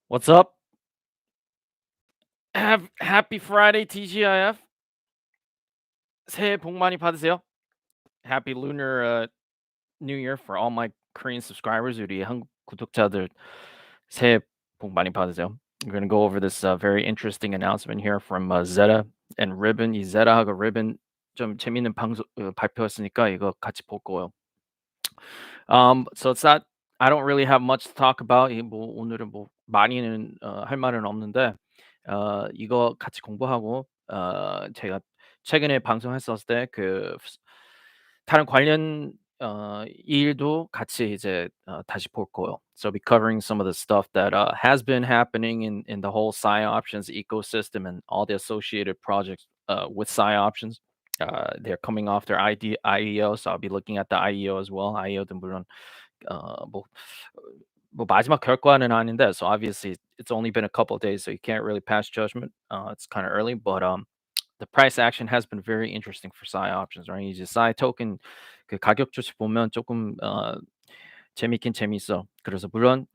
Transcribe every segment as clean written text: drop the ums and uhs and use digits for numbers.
What's up? Happy Friday, TGIF. 새해 복 많이 받으세요. Happy Lunar New Year for all my Korean subscribers. 우리 한국 구독자들 새해 복 많이 받으세요. We're going to go over this very interesting announcement here from Zeta and Ribbon. 이 Zeta하고 Ribbon 좀 재밌는 발표했으니까 이거 같이 볼 거예요. So it's not. I don't really have much to talk about. 뭐 오늘은 뭐 많이는 할 말은 없는데 이거 같이 공부하고 제가 최근에 방송했었을 때 다른 관련 일도 같이 이제 다시 볼 거예요. So I'll be covering some of the stuff that has been happening in the whole PsyOptions ecosystem and all the associated projects with PsyOptions. They're coming off their IEO, so I'll be looking at the IEO as well. IEO도 물론 뭐 마지막 결과는 아닌데, so obviously it's only been a couple of days, so you can't really pass judgment. It's kind of early, but the price action has been very interesting for Psy options, right? 이제 Psy 토ken 그 가격 조치 보면 조금 재밌긴 재밌어. 그래서 물론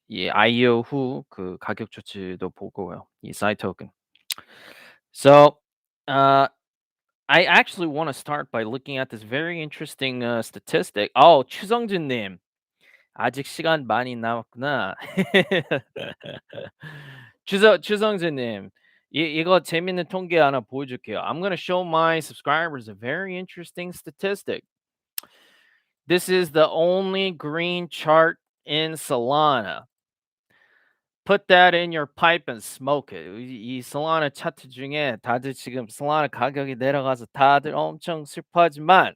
이 IEO 후 그 가격 조치도 보고요. 이 Psy token. So I actually want to start by looking at this very interesting statistic. Oh, 추성진님. 아직 시간 많이 남았구나. 추성재님, 이거 재밌는 통계 하나 보여줄게요. I'm gonna show my subscribers a very interesting statistic. This is the only green chart in Solana. Put that in your pipe and smoke it. 이 Solana 차트 중에 다들 지금 Solana 가격이 내려가서 다들 엄청 슬퍼하지만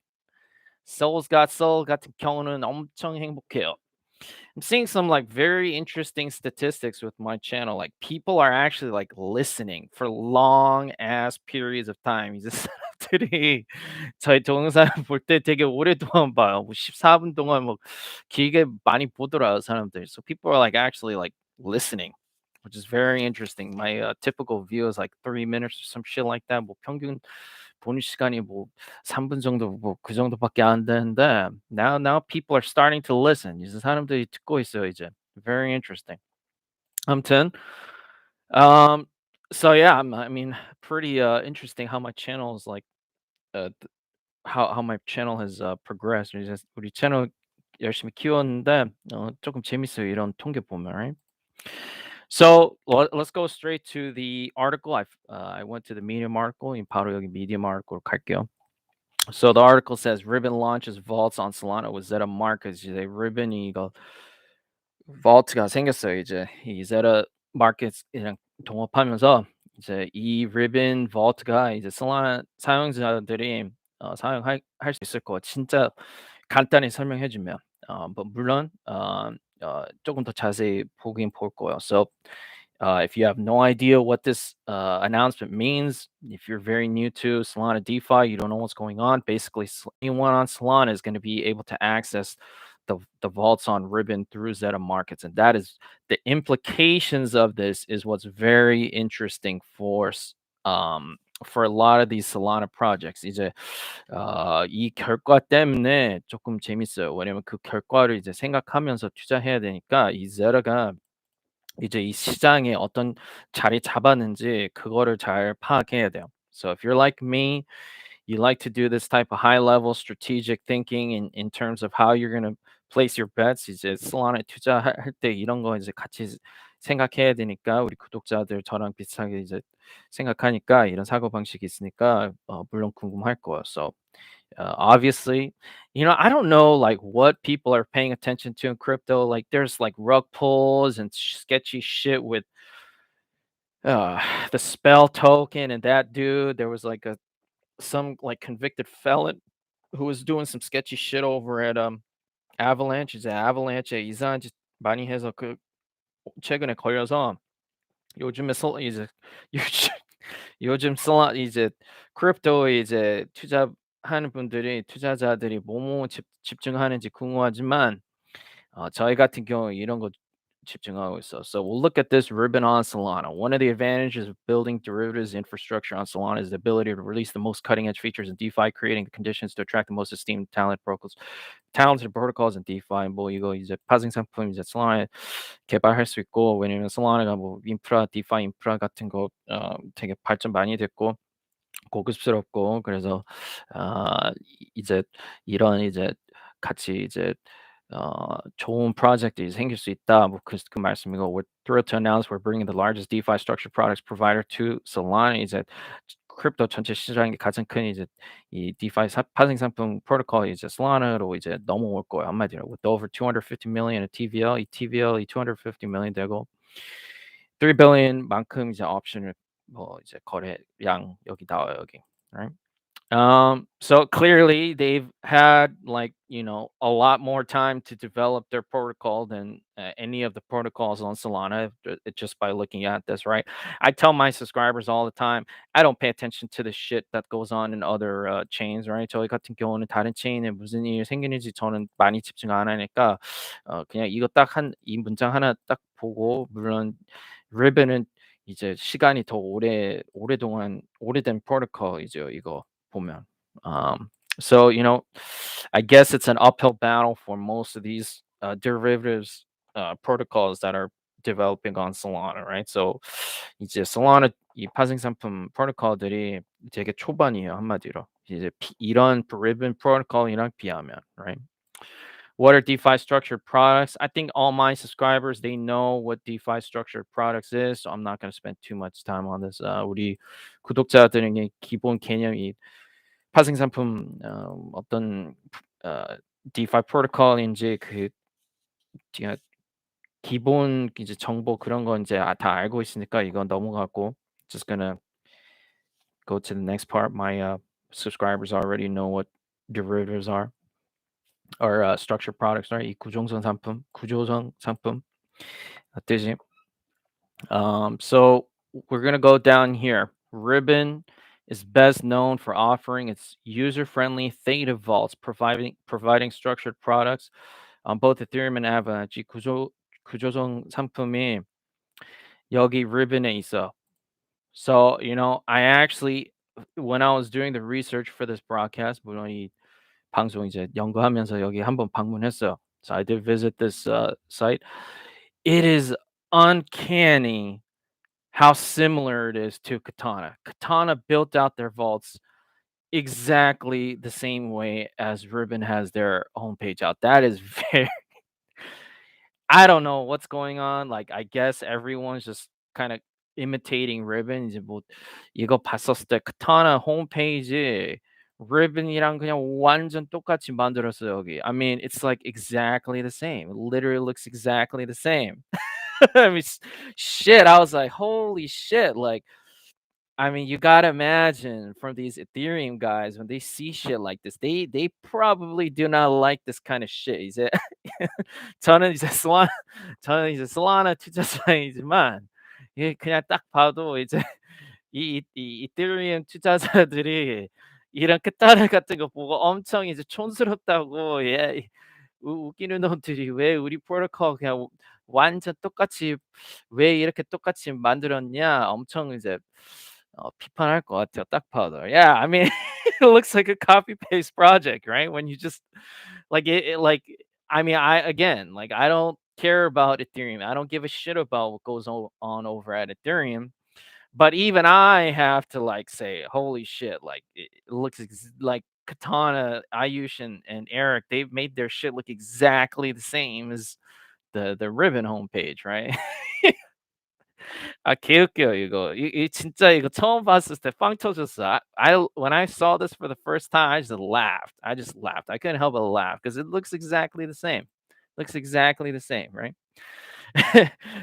Seoul'sGotSOL 같은 경우는 엄청 행복해요. I'm seeing some like very interesting statistics with my channel. Like people are actually like listening for long ass periods of time. 이제 사람들이 저희 동영상 볼 때 되게 오랫동안 봐요. 뭐 14분 동안 뭐 길게 많이 보더라고요, 사람들. So people are like actually like listening, which is very interesting. My typical view is like 3 minutes or some shit like that. 뭐 평균 보는 시간이 뭐 3분 정도 뭐 그 정도밖에 안 되는데 now people are starting to listen. 이제 사람들이 듣고 있어요 이제. Very interesting. 아무튼 um so yeah, I mean pretty interesting how my channel is like how my channel has progressed. 이제 우리 채널 열심히 키웠는데 조금 재밌어요 이런 통계 보면, right? So let's go straight to the article. I went to the Medium article. 바로 여기 Medium article 갈게요. So the article says Ribbon launches vaults on Solana with Zeta Markets. 이제 Ribbon이 이거 vault가 생겼어요. 이제 이 Zeta Markets이랑 동업하면서 이제 이 Ribbon vault가 이제 Solana 사용자들이 사용할 수 있을 거. 진짜 간단히 설명해 주면 뭐 물론 조금 더 자세히 보긴 볼 거예요. So if you have no idea what this announcement means, if you're very new to Solana DeFi, you don't know what's going on. Basically, anyone on Solana is going to be able to access the vaults on Ribbon through Zeta Markets, and that is the implications of this is what's very interesting for a lot of these Solana projects. 이제 이 결과 때문에 조금 재밌어요. 왜냐면 그 결과를 이제 생각하면서 투자해야 되니까 이 Zeta가 이제 이 시장에 어떤 자리 잡았는지 그거를 잘 파악해야 돼요. So if you're like me, you like to do this type of high level strategic thinking in terms of how you're going to place your bets. 이제 솔라나에 투자할 때 이런 거 이제 같이 생각해야 되니까 우리 구독자들 저랑 비슷하게 이제 생각하니까 이런 사고 방식이 있으니까 물론 궁금할 거예요. So obviously, I don't know like what people are paying attention to in crypto. Like there's like rug pulls and sketchy shit with uh the spell token and that dude. There was like some like convicted felon who was doing some sketchy shit over at Avalanche. 이제 Avalanche 이상한 짓 많이 해서 그 최근에 걸려서 요즘에 이제 요즘 요즘 이제 크립토에 이제 투자하는 분들이 투자자들이 뭐뭐 집중하는지 궁금하지만 저희 같은 경우 이런 거 집중하고 있어. So we'll look at this ribbon on Solana. One of the advantages of building derivatives infrastructure on Solana is the ability to release the most cutting edge features in DeFi, creating the conditions to attract the most esteemed talented protocols in DeFi. 뭐 이거 이제 파생 상품 이제 솔라나에 개발할 수 있고, 왜냐면 솔라나가 뭐 인프라, 디파이 인프라 같은 거 되게 발전 많이 됐고 고급스럽고, 그래서 이제 이런 이제 같이 이제 좋은 프로젝트가 생길 수 있다. 뭐 그 말씀이고, we're thrilled to announce we're bringing the largest DeFi structured products provider to Solana. 이제 크립토 전체 시장의 가장 큰 이제 이 DeFi 파생 상품 프로토콜이 이제 Solana로 이제 넘어올 거예요. 한마디로 with over 250 million of TVL, 이 TVL 이 250 million 되고 3 billion만큼 이제 옵션을 뭐 이제 거래량 여기 나와요 여기. Right? So clearly they've had like, a lot more time to develop their protocol than any of the protocols on Solana, just by looking at this, right? I tell my subscribers all the time, I don't pay attention to the shit that goes on in other chains, right? 저희 같은 경우는 다른 체인에 무슨 일이 생기는지 저는 많이 집중 안 하니까 그냥 이거 딱 이 문장 하나 딱 보고, 물론 리븐은 이제 시간이 더 오래동안 오래된 프로토콜이죠, 이거. 보면. So I guess it's an uphill battle for most of these derivatives protocols that are developing on Solana, right? So 이제 Solana 이 파생 상품 프로토콜들이 되게 초반이에요, 한마디로. 이제 이런 Ribbon 프로토콜이랑 비하면, right? What are DeFi structured products? I think all my subscribers, they know what DeFi structured products is, so I'm not going to spend too much time on this. 우리 구독자들에게 기본 개념이 파생 상품 어떤 DeFi 프로토콜인지 그 그냥 기본 이제 정보 그런 건 이제 다 알고 있으니까 이건 넘어가고, just gonna go to the next part. My subscribers already know what derivatives are or structured products are. 이 구조선 상품 뜻이. So we're gonna go down here. Ribbon is best known for offering its user-friendly Theta vaults, providing structured products on both Ethereum and Avalanche. 이 구조선 상품이 여기 Ribbon에 있어. So I actually, when I was doing the research for this broadcast, 물론 이 방송 이제 연구하면서 여기 한번 방문했어요. So I did visit this site. It is uncanny how similar it is to Katana. Katana built out their vaults exactly the same way as Ribbon has their homepage out. That is very I don't know what's going on. Like, I guess everyone's just kind of imitating Ribbon. 이제 뭐 이거 봤었을 때 Katana 홈페이지 Ribbon이랑 그냥 완전 똑같이 만들었어요, 여기. I mean, it's like exactly the same. It literally looks exactly the same. I mean, shit. I was like, holy shit. Like, I mean, you gotta imagine from these Ethereum guys when they see shit like this, they probably do not like this kind of shit. 이제 저는 이제 솔라나 투자자이지만 이게 그냥 딱 봐도 이제 이 이더리움 투자자들이 이런 끝다른 같은 거 보고 엄청 이제 촌스럽다고, 예, 웃기는 놈들이 왜 우리 프로토콜 그냥 완전 똑같이 왜 이렇게 똑같이 만들었냐 엄청 이제 비판할 것 같아요, 딱 봐도. Yeah, I mean, it looks like a copy paste project, right? When you just like like I mean, like I don't care about Ethereum. I don't give a shit about what goes on over at Ethereum. But even I have to like say, holy shit, like it looks like Katana, Ayush, and Eric, they've made their shit look exactly the same as the Ribbon homepage, right? 아 개웃겨요 이거. 이 진짜 이거 처음 봤을 때 빵 터졌어. When I saw this for the first time, I just laughed. I couldn't help but laugh because it looks exactly the same. Looks exactly the same, right?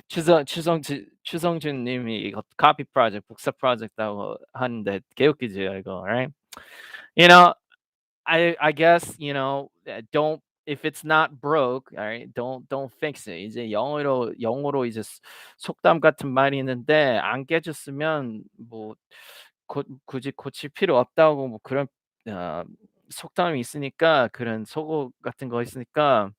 추성준 님이 이거 카피 프로젝트 복사 프로젝트라고 하는데 개웃기죠 이거, right? You know, I guess don't, if it's not broke, all right, don't fix it. 이제 영어로 이제 속담 같은 말이 있는데 안 깨졌으면 뭐 굳이 고칠 필요 없다고 뭐 그런 어, 속담이 있으니까, 그런 속어 같은 거 있으니까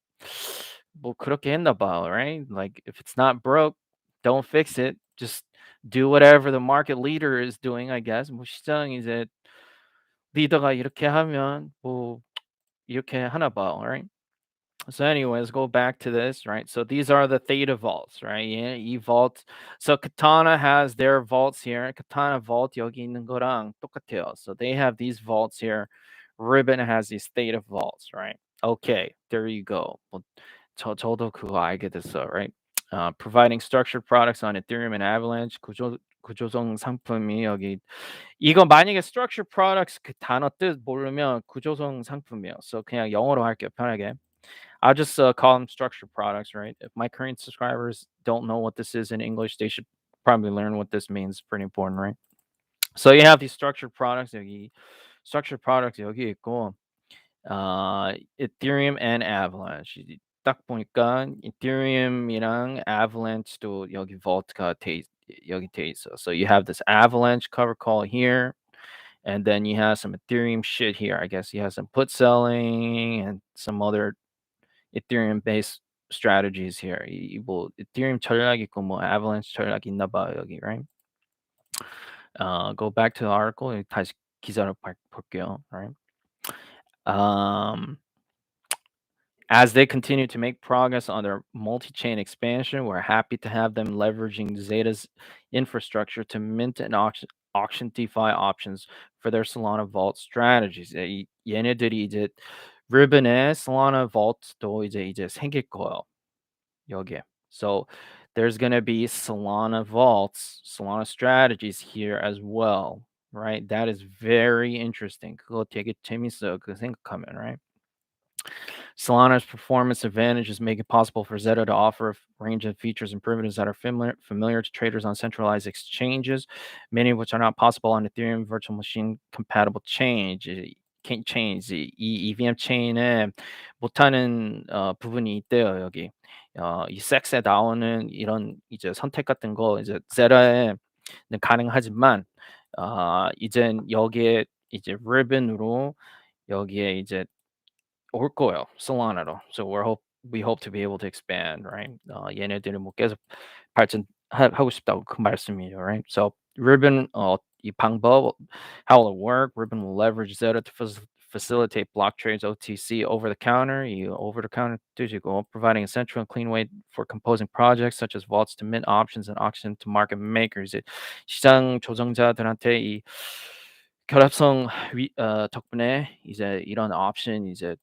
뭐 그렇게 했나 봐, right? Like if it's not broke, don't fix it. Just do whatever the market leader is doing, I guess. 뭐 시장 이제 리더가 이렇게 하면 뭐 이렇게 하나 봐, right? So anyways, go back to this, right? So these are the theta vaults, right? Yeah, E vault. So Katana has their vaults here. Katana vault 여기 있는 거랑 똑같아요. So they have these vaults here. Ribbon has these theta vaults, right? Okay, there you go. 뭐 저도 그거 알게 됐어, right? Providing structured products on Ethereum and Avalanche 구조성 상품이 여기 이거 만약에 structured products 그 단어 뜻 모르면 구조성 상품이에요. So 그냥 영어로 할게요, 편하게. I'll just call them structured products, right? If my current subscribers don't know what this is in English, they should probably learn what this means. Pretty important, right? So you have these structured products. 여기 structured products 여기 있고 Ethereum and Avalanche. 딱 보니까 Ethereum이랑 Avalanche도 여기 vault가 여기 돼 있어. So you have this Avalanche cover call here, and then you have some Ethereum shit here. I guess you have some put selling and some other Ethereum based strategies here. 뭐 Ethereum 전략 있고 뭐 Avalanche 전략 있나 봐 여기, right? Go back to the article. 다시 기사를 볼게요, right? Um, as they continue to make progress on their multi-chain expansion, we're happy to have them leveraging Zeta's infrastructure to mint and auction DeFi options for their Solana Vault strategies. 얘네들이 이제 Ribbon의 Solana Vault도 이제 생길 거예요. 여기에. So there's gonna be Solana vaults, Solana strategies here as well, right? That is very interesting. 그거 되게 재밌어요. 그 생각하면, right? Solana's performance advantages make it possible for Zeta to offer a range of features and primitives that are familiar to traders on centralized exchanges, many of which are not possible on Ethereum virtual machine compatible chains. 이 EVM 체인에 못하는 부분이 있대요, 여기. 이 섹스에 나오는 이런 이제 선택 같은 거 이제 Zeta에는 가능하지만 이젠 여기에 이제 리본으로 여기에 이제 올 거예요, Solana로. So we hope to be able to expand, right? 얘네들은 뭐 계속 하고 싶다고 그 말씀이에요, right? So Ribbon 이 방법 how will it work? Ribbon will leverage Zeta to facilitate block trades OTC over the counter. 이 over the counter 뜻이고 providing a central and clean way for composing projects such as vaults to mint options and auction to market makers. 시장 조정자들한테 이 결합성 덕분에 이제 이런 옵션 이제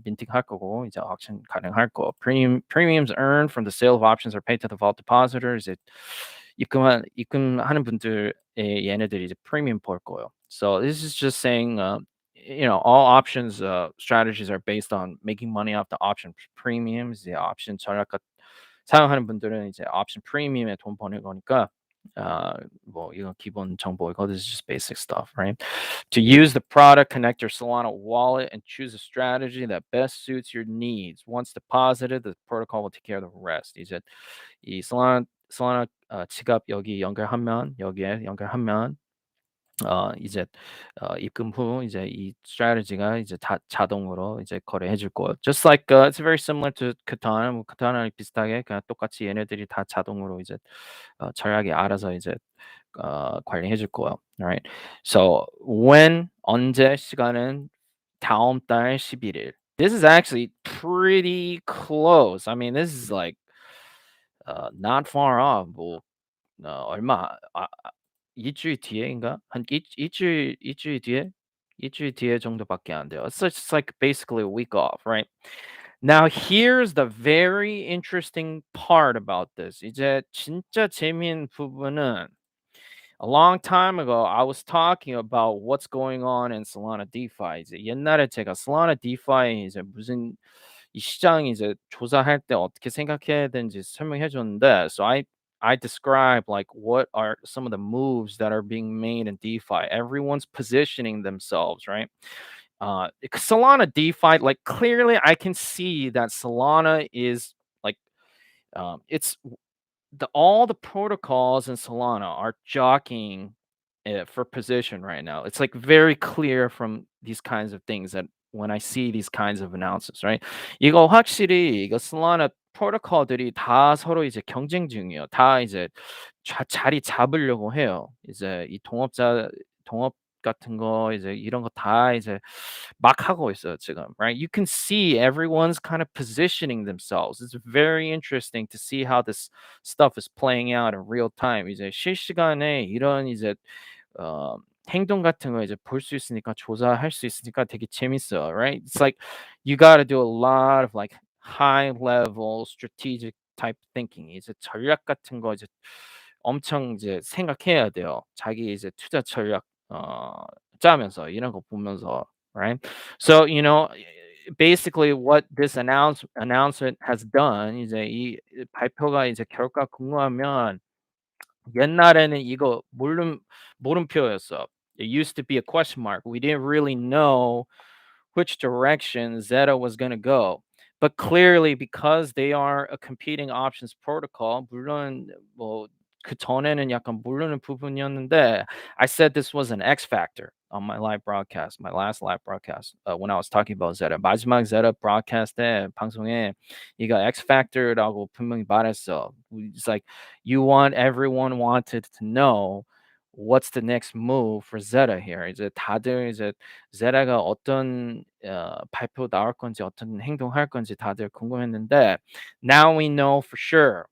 민팅할 거고 이제 auction 가능할 거. Premiums earned from the sale of options are paid to the vault depositors. 이제 입금하는 분들의 얘네들이 이제 프리미엄 벌 거예요. So this is just saying, all options strategies are based on making money off the option premiums. 이제 option 전략가 사용하는 분들은 이제 option premium에 돈 버는 거니까. 뭐 이건 기본 정보이고 this is just basic stuff, right? To use the product, connect your Solana wallet and choose a strategy that best suits your needs. Once deposited, the protocol will take care of the rest. 이제 이 Solana 지갑 여기 연결하면 여기에 연결하면 이제 입금 후 이제 이 스트래티지가 이제 자동으로 이제 거래해 줄 거예요. Just like it's very similar to Katana. 뭐 Katana랑 비슷하게 그냥 똑같이 얘네들이 다 자동으로 이제 전략이 알아서 이제 관리해 줄 거예요. Alright. So when 언제 시간은 다음 달 11일. This is actually pretty close. I mean, this is like not far off. 뭐 얼마 2주일 뒤에인가? 한 이주일 뒤에? 이주일 뒤에 정도밖에 안 돼요. It's just like basically a week off, right? Now here's the very interesting part about this. 이제 진짜 재미있는 부분은 a long time ago I was talking about what's going on in Solana DeFi. 이제 옛날에 제가 Solana DeFi 이제 무슨 이 시장 이제 조사할 때 어떻게 생각해야 되는지 설명해 줬는데 so I describe like what are some of the moves that are being made in DeFi. Everyone's positioning themselves, right? Solana DeFi, like clearly I can see that Solana is like it's all the protocols in Solana are jockeying for position right now. It's like very clear from these kinds of things that when I see these kinds of announcements, right? 이거 확실히 이거 솔라나 프로토콜들이 다 서로 이제 경쟁 중이에요. 다 이제 자리 잡으려고 해요. 이제 이 동업 같은 거 이제 이런 거 다 이제 막 하고 있어요 지금, right? You can see everyone's kind of positioning themselves. It's very interesting to see how this stuff is playing out in real time. 이제 실시간에 이런 이제 어 행동 같은 거 이제 볼 수 있으니까 조사할 수 있으니까 되게 재밌어요, right? It's like you got to do a lot of like high level strategic type thinking. 이제 전략 같은 거 이제 엄청 이제 생각해야 돼요. 자기 이제 투자 전략 짜면서 이런 거 보면서, right? So, basically what this announcement has done 이제 이 발표가 이제 결과 궁금하면 옛날에는 이거 물음표였어. It used to be a question mark. We didn't really know which direction Zeta was going to go. But clearly, because they are a competing options protocol, 물론 뭐 그 전에는 약간 모르는 부분이었는데, I said this was an X factor on my live broadcast, my last live broadcast, when I was talking about Zeta. 마지막 Zeta broadcast 때 방송에 이거 X factor라고 분명히 말했어. It's like you want everyone wanted to know what's the next move for Zeta here. 이제 다들 이제 Zeta가 어떤 발표 나올 건지 어떤 행동할 건지 다들 궁금했는데 now we know for sure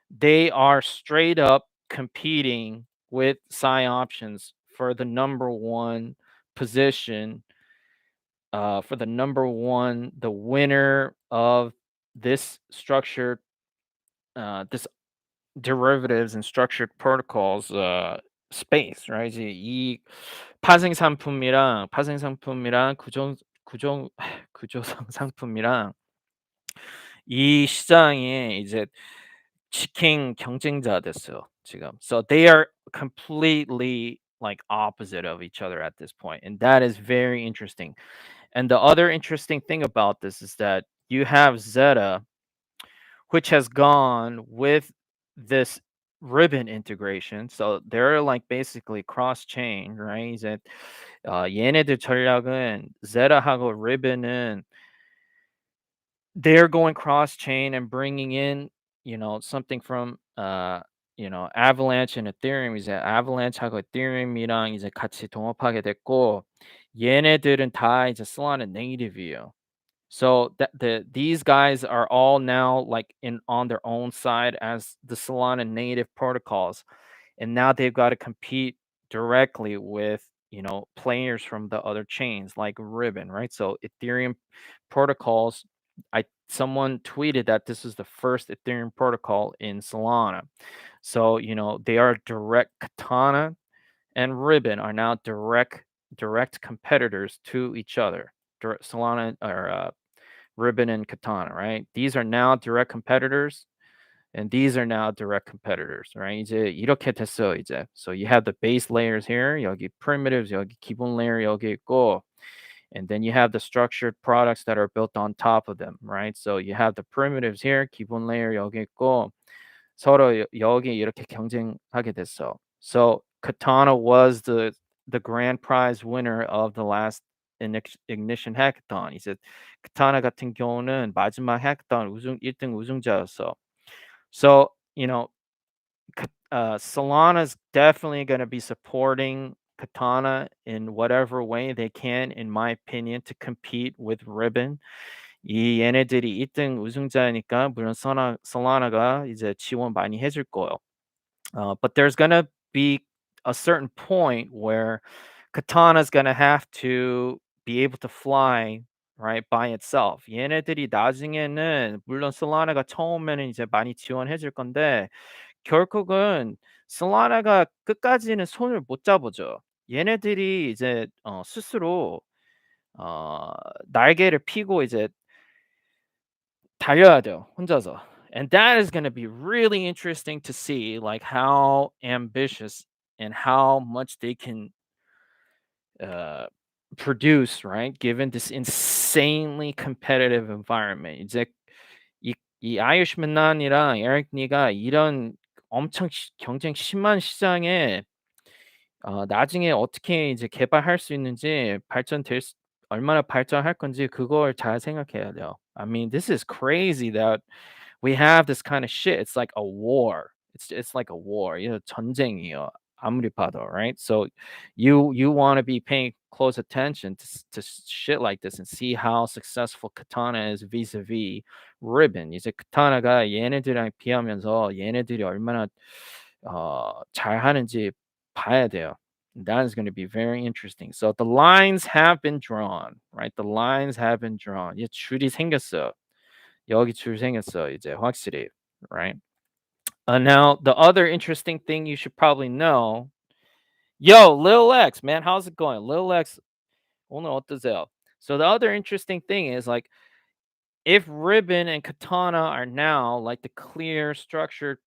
they are straight up competing with PsyOptions for the number one position, for the number one, the winner of this structured, this derivatives and structured protocols space, right? 이제 이 파생 상품이랑 구조 구조성 상품이랑 이 시장에 이제 지king 경쟁자 됐어요, 지금. So they are completely like opposite of each other at this point, and that is very interesting. And the other interesting thing about this is that you have Zeta, which has gone with this ribbon integration. So they're like basically cross chain, right? 이제 얘네들 전략은 Zeta하고 ribbon은 they're going cross chain and bringing in, something from Avalanche and Ethereum. 이제 Avalanche하고 Ethereum이랑 이제 같이 동업하게 됐고 얘네들은 다 이제 Solana native이에요. So these guys are all now like in on their own side as the Solana native protocols, and now they've got to compete directly with players from the other chains like Ribbon, right? So Ethereum protocols. I Someone tweeted that this is the first Ethereum protocol in Solana. So they are direct. Katana and Ribbon are now direct competitors to each other. Solana or Ribbon and Katana, right? These are now direct competitors, and these are now direct competitors, right? 이제 이렇게 됐어요, 이제. So you have the base layers here, 여기 primitives, 여기 기본 layer 여기 있고, and then you have the structured products that are built on top of them, right? So you have the primitives here, 기본 layer 여기 있고, 서로 여기 이렇게 경쟁하게 됐어. So Katana was the grand prize winner of the last ignition hackathon. 이제 Katana 같은 경우는 마지막 hackathon 1등 우승자였어. So, Solana's definitely going to be supporting Katana in whatever way they can, in my opinion, to compete with Ribbon. 이 얘네들이 1등 우승자니까 물론 Solana가 이제 지원 많이 해줄 거예요. But there's gonna be a certain point where Katana's gonna have to be able to fly, right, by itself. 얘네들이 나중에는 물론 Solana가 처음에는 이제 많이 지원해 줄 건데 결국은 Solana가 끝까지는 손을 못 잡아줘요. 얘네들이 이제 스스로 어 날개를 펴고 이제 달려야 돼요, 혼자서. And that is going to be really interesting to see, like how ambitious and how much they can uh, produce, right? Given this insanely competitive environment. 이제 이 아유ஷ்만난이랑 에릭 니가 이런 엄청 경쟁 심한 시장에 나중에 어떻게 이제 개발할 수 있는지 얼마나 발전할 건지 그걸 잘 생각해야 돼요. I mean, this is crazy that we have this kind of shit. It's like a war. It's like a war. 전쟁이에요. 아무리 봐도, right? So you want to be paying close attention to shit like this and see how successful Katana is vis-a-vis Ribbon. 이제 Katana가 얘네들이랑 비하면서 얘네들이 얼마나 잘하는지 봐야 돼요. That is going to be very interesting. So the lines have been drawn, right? The lines have been drawn. 이제 줄이 생겼어요. 여기 줄 생겼어 이제 확실히, right? Now the other interesting thing you should probably know. Yo, Lil X, man, how's it going? Lil X, 오늘 어떠세요? So the other interesting thing is like if Ribbon and Katana are now like the clear structured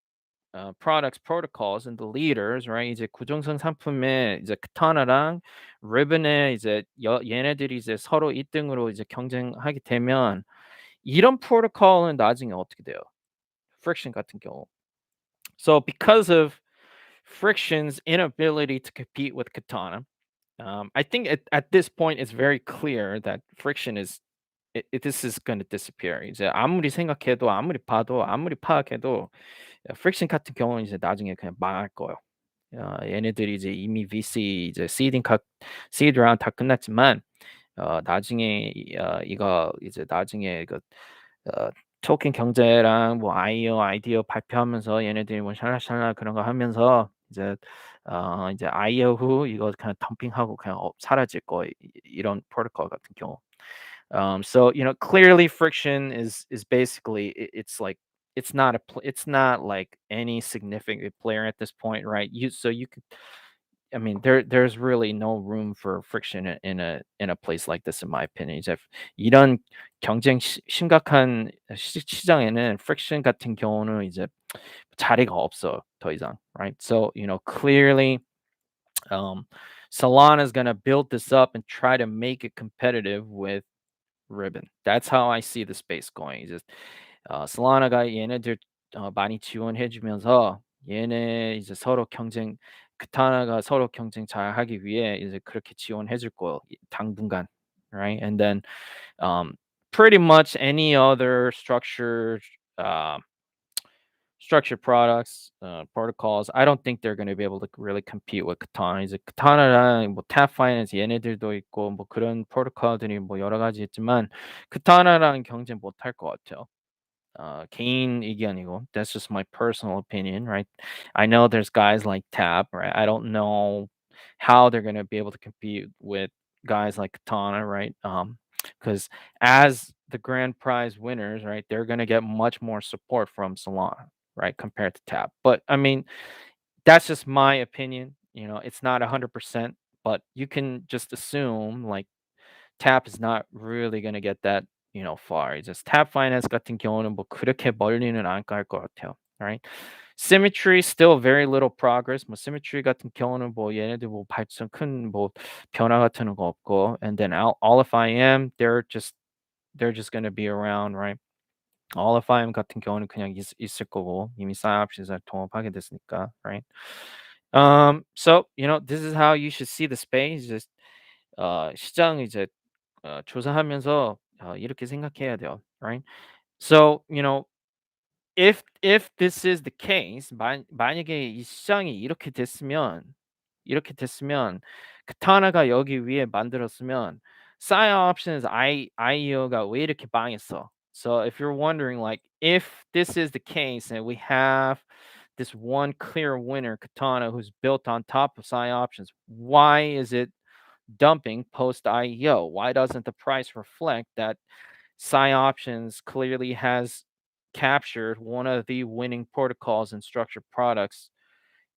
products protocols and the leaders, right? 이제 구정선 상품에 이제 Katana랑 Ribbon에 이제 얘네들이 이제 서로 1등으로 이제 경쟁하게 되면 이런 프로토콜은 나중에 어떻게 돼요? Friction 같은 경우. So because of Friction's inability to compete with Katana, I think at this point it's very clear that Friction is this is going to disappear. 이제 아무리 생각해도 아무리 봐도 아무리 파악해도 Friction 같은 경우는 이제 나중에 그냥 망할 거예요. 얘네들이 이제 이미 VC 이제 seed round 다 끝났지만 나중에 이거 이제 나중에 이거 토큰 경제랑 뭐 아이디어 발표하면서 얘네들이 뭐 샬라샬라 그런 거 하면서 이제 아이오 후 이거 그냥 덤핑하고 그냥 사라질 거 이런 프로토콜 같은 경우. So clearly friction is basically it's like it's not like any significant player at this point, right? You could, I mean, there's really no room for friction in a place like this, in my opinion. 이제 이런 심각한 시장에는 friction 같은 경우는 이제 자리가 없어 더 이상, right? So clearly, Solana is gonna build this up and try to make it competitive with Ribbon. That's how I see the space going. 이제 솔라나가 얘네들 많이 지원해 주면서 얘네 이제 서로 경쟁 그타나가 서로 경쟁 잘하기 위해 이제 그렇게 지원해 줄 거예요, 당분간. Right? And then pretty much any other uh structured products, protocols, I don't think they're going to be able to really compete with Katana. 이제 Katana랑 뭐 Tap Finance 얘네들도 있고 뭐 그런 프로토콜들이 뭐 여러 가지 있지만 Katana랑 경쟁 못할 것 같아요. 개인 의견이고, that's just my personal opinion, right? I know there's guys like Tap, right? I don't know how they're going to be able to compete with guys like Katana, right? Because as the grand prize winners, right, they're going to get much more support from Solana, right, compared to Tap. But I mean, that's just my opinion. It's not 100%, but you can just assume like Tap is not really gonna get that, far. 이제 Tap Finance 같은 경우는 뭐 그렇게 멀리는 안 갈 것 같아요. Right? Symmetry still very little progress. 뭐 Symmetry 같은 경우는 뭐 얘네들 뭐 발전 큰 뭐 변화 같은 거 없고, and then all if I am they're just gonna be around, right? All if I am 같은 경우는 그냥 있을 거고 이미 PsyOptions에 통합하게 됐으니까, right? So this is how you should see the space. Just 시장 이제 조사하면서 이렇게 생각해야 돼요, right? So if this is the case, 만약에 이 시장이 이렇게 됐으면 카타나가 여기 위에 만들었으면 PsyOptions IEO가 왜 이렇게 망했어? So if you're wondering, like, if this is the case and we have this one clear winner, Katana, who's built on top of PsyOptions, why is it dumping post IEO? Why doesn't the price reflect that PsyOptions clearly has captured one of the winning protocols and structured products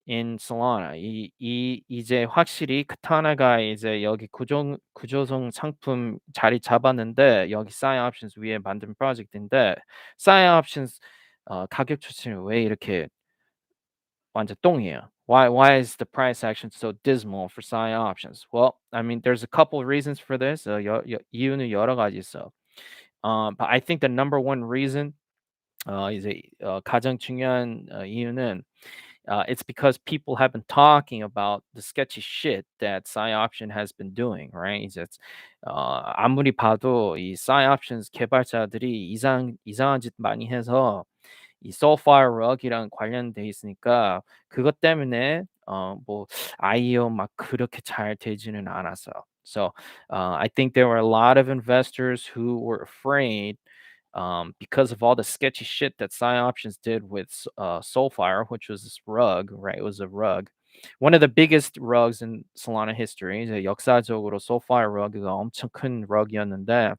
in Solana? 이제 확실히 카타나가 이제 여기 구조성 상품 자리 잡았는데 여기 PsyOptions 위에 만든 프로젝트인데 PsyOptions 가격 추천이 왜 이렇게 완전 똥이에요? Why is the price action so dismal for PsyOptions? Well, I mean, there's a couple of reasons for this. 이유는 여러 가지 있어. But I think the number one reason, 이제 가장 중요한 이유는 It's because people have been talking about the sketchy shit that PsyOption has been doing, right? 이제 아무리 봐도 이 PsyOptions 개발자들이 이상한 짓 많이 해서 이 Soulfire Rug이랑 관련돼 있으니까 그것 때문에 뭐 IEO 막 그렇게 잘 되지는 않았어요. So I think there were a lot of investors who were afraid because of all the sketchy shit that PsyOptions did with Soulfire, which was this rug, right? It was a rug. One of the biggest rugs in Solana history. 이제 역사적으로 Soulfire rug가 엄청 큰 rug이었는데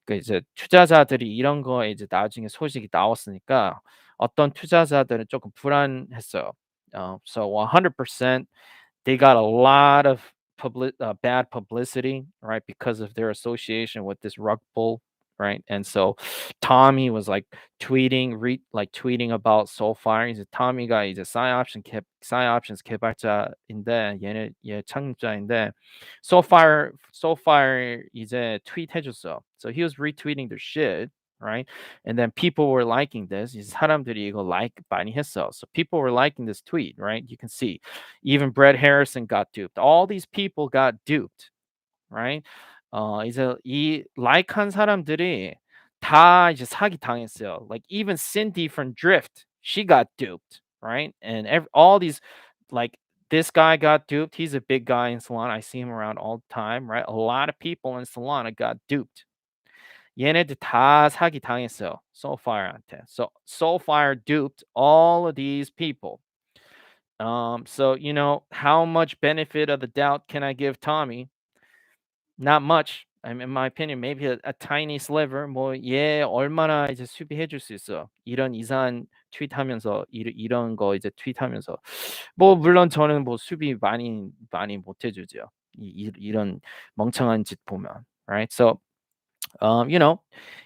그 이제 투자자들이 이런 거에 이제 나중에 소식이 나왔으니까 어떤 투자자들은 조금 불안했어요. So 100% they got a lot of bad publicity, right, because of their association with this rug pull, right? And so Tommy was like tweeting about Soulfire. 이제 Tommy가 이제 PsyOptions 개발자인데 얘 창립자인데 Soulfire 이제 트윗해줬어. So he was retweeting their shit. Right, and then people were liking this. 이 사람들이 이거 like 많이 했어. So people were liking this tweet, right? You can see even Brett Harrison got duped. All these people got duped, right? 이제 이 라이크한 사람들이 다 이제 사기 당했어요. Like even Cindy from Drift, she got duped, right? And all these, like this guy got duped. He's a big guy in Solana. I see him around all the time, right? A lot of people in Solana got duped. 얘네들 다 사기 당했어요. Soulfire한테. So Soulfire duped all of these people. So how much benefit of the doubt can I give Tommy? Not much. I mean, in my opinion, maybe a tiny sliver. 뭐얘 얼마나 이제 수비해 줄 수 있어. 이런 이상한 트윗하면서 이런 거 이제 트윗하면서 물론 저는 수비 많이 못 해주죠. 이런 멍청한 짓 보면, right? So you know,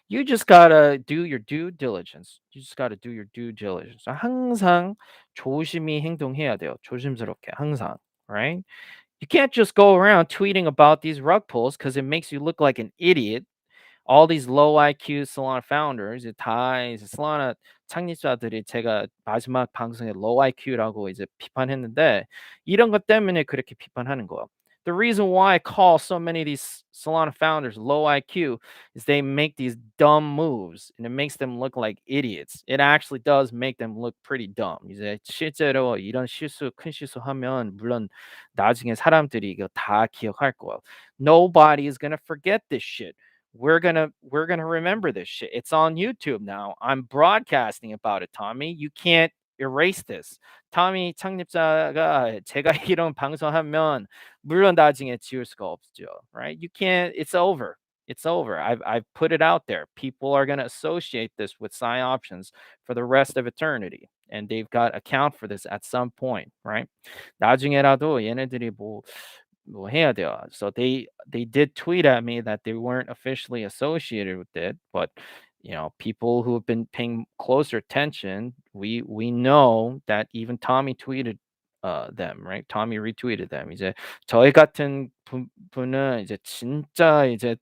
you just gotta do your due diligence. You just gotta do your due diligence. 항상 조심히 행동해야 돼요. 조심스럽게 항상, right? You can't just go around tweeting about these rug pulls because it makes you look like an idiot. All these low IQ Solana founders, 다 이제 Solana 창립자들이 제가 마지막 방송에 low IQ라고 이제 비판했는데 이런 것 때문에 그렇게 비판하는 거야. The reason why I call so many of these Solana founders low IQ is they make these dumb moves and it makes them look like idiots. It actually does make them look pretty dumb. 이제 실제로 이런 큰 실수하면 물론 나중에 사람들이 이거 다 기억할 거야. Nobody is gonna forget this shit. We're gonna remember this shit. It's on YouTube now. I'm broadcasting about it, Tommy. You can't erase this. Tommy 창립자가 제가 이런 방송하면 물론 나중에 지울 수가 없죠, right? You can't. It's over. It's over. I've put it out there. People are gonna associate this with PsyOptions for the rest of eternity, and they've got account for this at some point, right? 나중에라도 얘네들이 뭐 해야 돼요. So they did tweet at me that they weren't officially associated with it, but people who have been paying closer attention, we know that even Tommy tweeted them, right? Tommy retweeted them. 이제 저희 같은 분은 이제 진짜 이제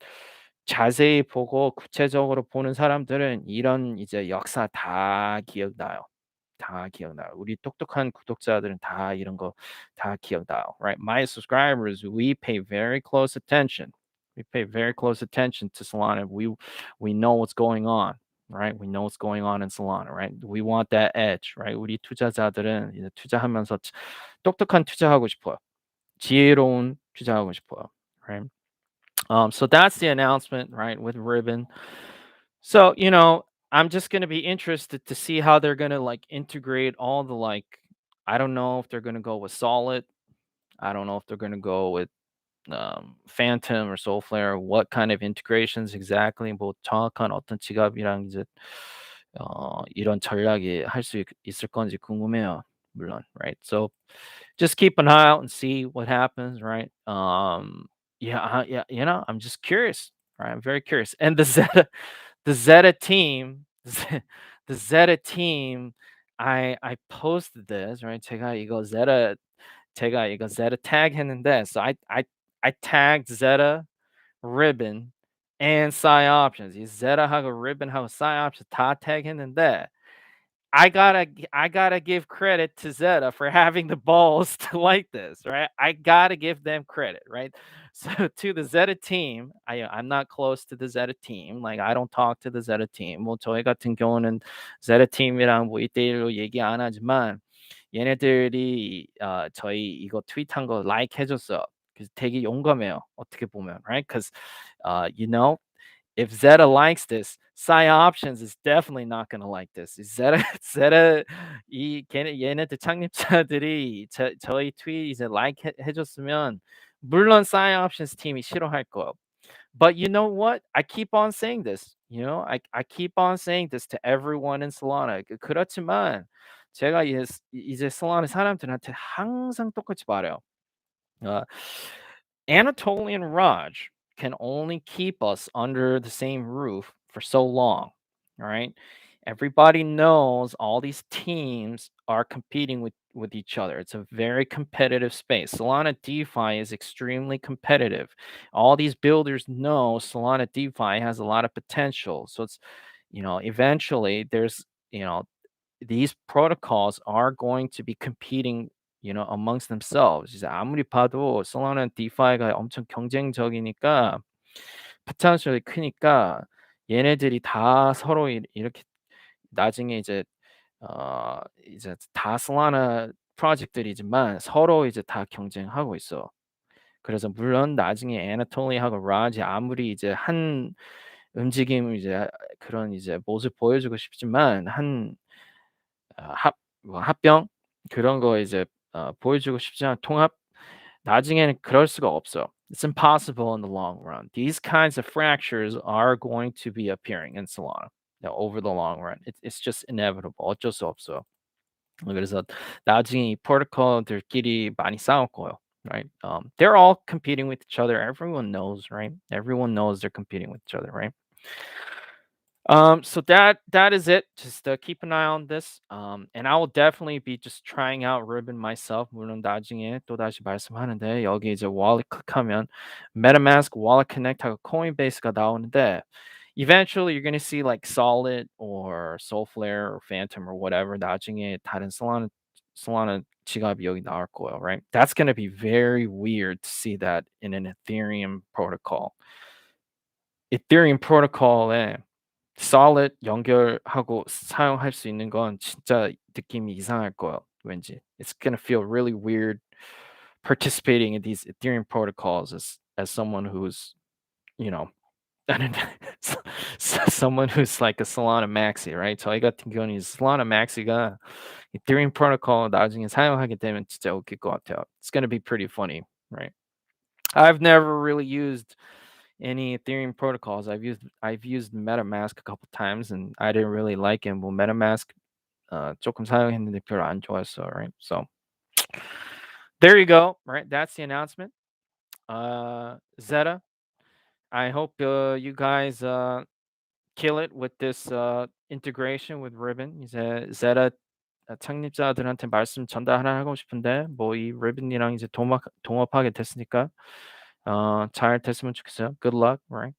자세히 보고 구체적으로 보는 사람들은 이런 이제 역사 다 기억나요. 다 기억나요. 우리 똑똑한 구독자들은 다 이런 거 다 기억나요, right? My subscribers, we pay very close attention. We pay very close attention to Solana. We know what's going on, right? We know what's going on in Solana, right? We want that edge, right? 우리 투자자들은 이제 투자하면서 똑똑한 투자하고 싶어요. 지혜로운 투자하고 싶어요, right? So that's the announcement, right, with Ribbon. So, I'm just gonna be interested to see how they're gonna like integrate all the I don't know if they're gonna go with Solid. I don't know if they're gonna go with Phantom or Soulflare. What kind of integrations exactly? 뭐 정확한 어떤 지갑이랑 이제 이런 전략이 할 수 있을 건지 궁금해요. 물론, right? So just keep an eye out and see what happens, right? Yeah, yeah, I'm just curious, right? I'm very curious. And the Zeta team, the Zeta team, I posted this, right? 제가 이거 Zeta tag 했는데, so I tagged Zeta, Ribbon, and PsyOptions. 이 Zeta하고 Ribbon하고 PsyOptions 다 tag 했는데 I gotta give credit to Zeta for having the balls to like this, right? I gotta give them credit, right? So to the Zeta team, I'm not close to the Zeta team. Like I don't talk to the Zeta team. 뭐 저희 같은 경우는 Zeta 팀이랑 뭐 1대1로 얘기 안 하지만 얘네들이 저희 이거 트윗한 거 라이크 해줬어. 그래서 되게 용감해요. 어떻게 보면, right? Because you know, if Zeta likes this, PsyOptions is definitely not gonna like this. Zeta Zeta 이 걔네 얘네들 창립자들이 저희 트윗 이제 like 해줬으면 물론 PsyOptions 팀이 싫어할 거예요. But you know what? I keep on saying this. You know, I keep on saying this to everyone in Solana. 그렇지만 제가 이제 Solana 사람들한테 항상 똑같이 말해요. Uh, Anatolian Raj can only keep us under the same roof for so long. All right. Everybody knows all these teams are competing with each other. It's a very competitive space. Solana DeFi is extremely competitive. All these builders know Solana DeFi has a lot of potential. So it's, eventually there's, you know, these protocols are going to be competing, amongst themselves. 이제 아무리 봐도 솔라나 디파이가 엄청 경쟁적이니까 potentially 크니까 얘네들이 다 서로 이렇게 나중에 이제 다 솔라나 프로젝트들이지만 서로 이제 다 경쟁하고 있어. 그래서 물론 나중에 애나톨리하고 라지 아무리 이제 한 움직임 이제 그런 이제 모습 보여주고 싶지만 한 합 뭐 합병 그런 거 이제 보여주고 싶지만 통합 나중에는 그럴 수가 없어. It's impossible in the long run. These kinds of fractures are going to be appearing in Solana, over the long run. It's just inevitable. 어쩔 수 없어. 그래서 나중에 이 프로토콜들끼리 많이 싸울 거예요. Right? They're all competing with each other. Everyone knows, right? Everyone knows they're competing with each other, right? So that is it. Just keep an eye on this. And I will definitely be just trying out Ribbon myself. 물론 나중에 또다시 말씀하는데 여기 이제 wallet 클릭하면 MetaMask wallet connect하고 Coinbase가 나오는데 eventually you're gonna see like Solid or Soulflare or Phantom or whatever. 나중에 다른 Solana 지갑이 여기 나올 거예요, right? That's gonna be very weird to see that in an Ethereum protocol. Ethereum protocol에 solid 연결하고 사용할 수 있는 건 진짜 느낌이 이상할 거예요. 왠지. It's gonna feel really weird participating in these Ethereum protocols as someone who's, you know, I don't know, someone who's like a Solana maxi, right? 저희 같은 경우는 Solana maxi가 Ethereum protocol 나중에 사용하게 되면 진짜 웃길 것 같아요. It's gonna be pretty funny, right? I've never really used any Ethereum protocols. I've used MetaMask a couple times and I didn't really like it. 뭐 MetaMask 조금 사용했는데 별로 안 좋았어, right? So there you go, right? That's the announcement. Zeta, I hope you guys kill it with this integration with Ribbon. 이제 Zeta 창립자들한테 말씀 전달 하나 하고 싶은데 뭐 이 Ribbon이랑 이제 동업하게 됐으니까 잘 됐으면 좋겠어요. Good luck, right?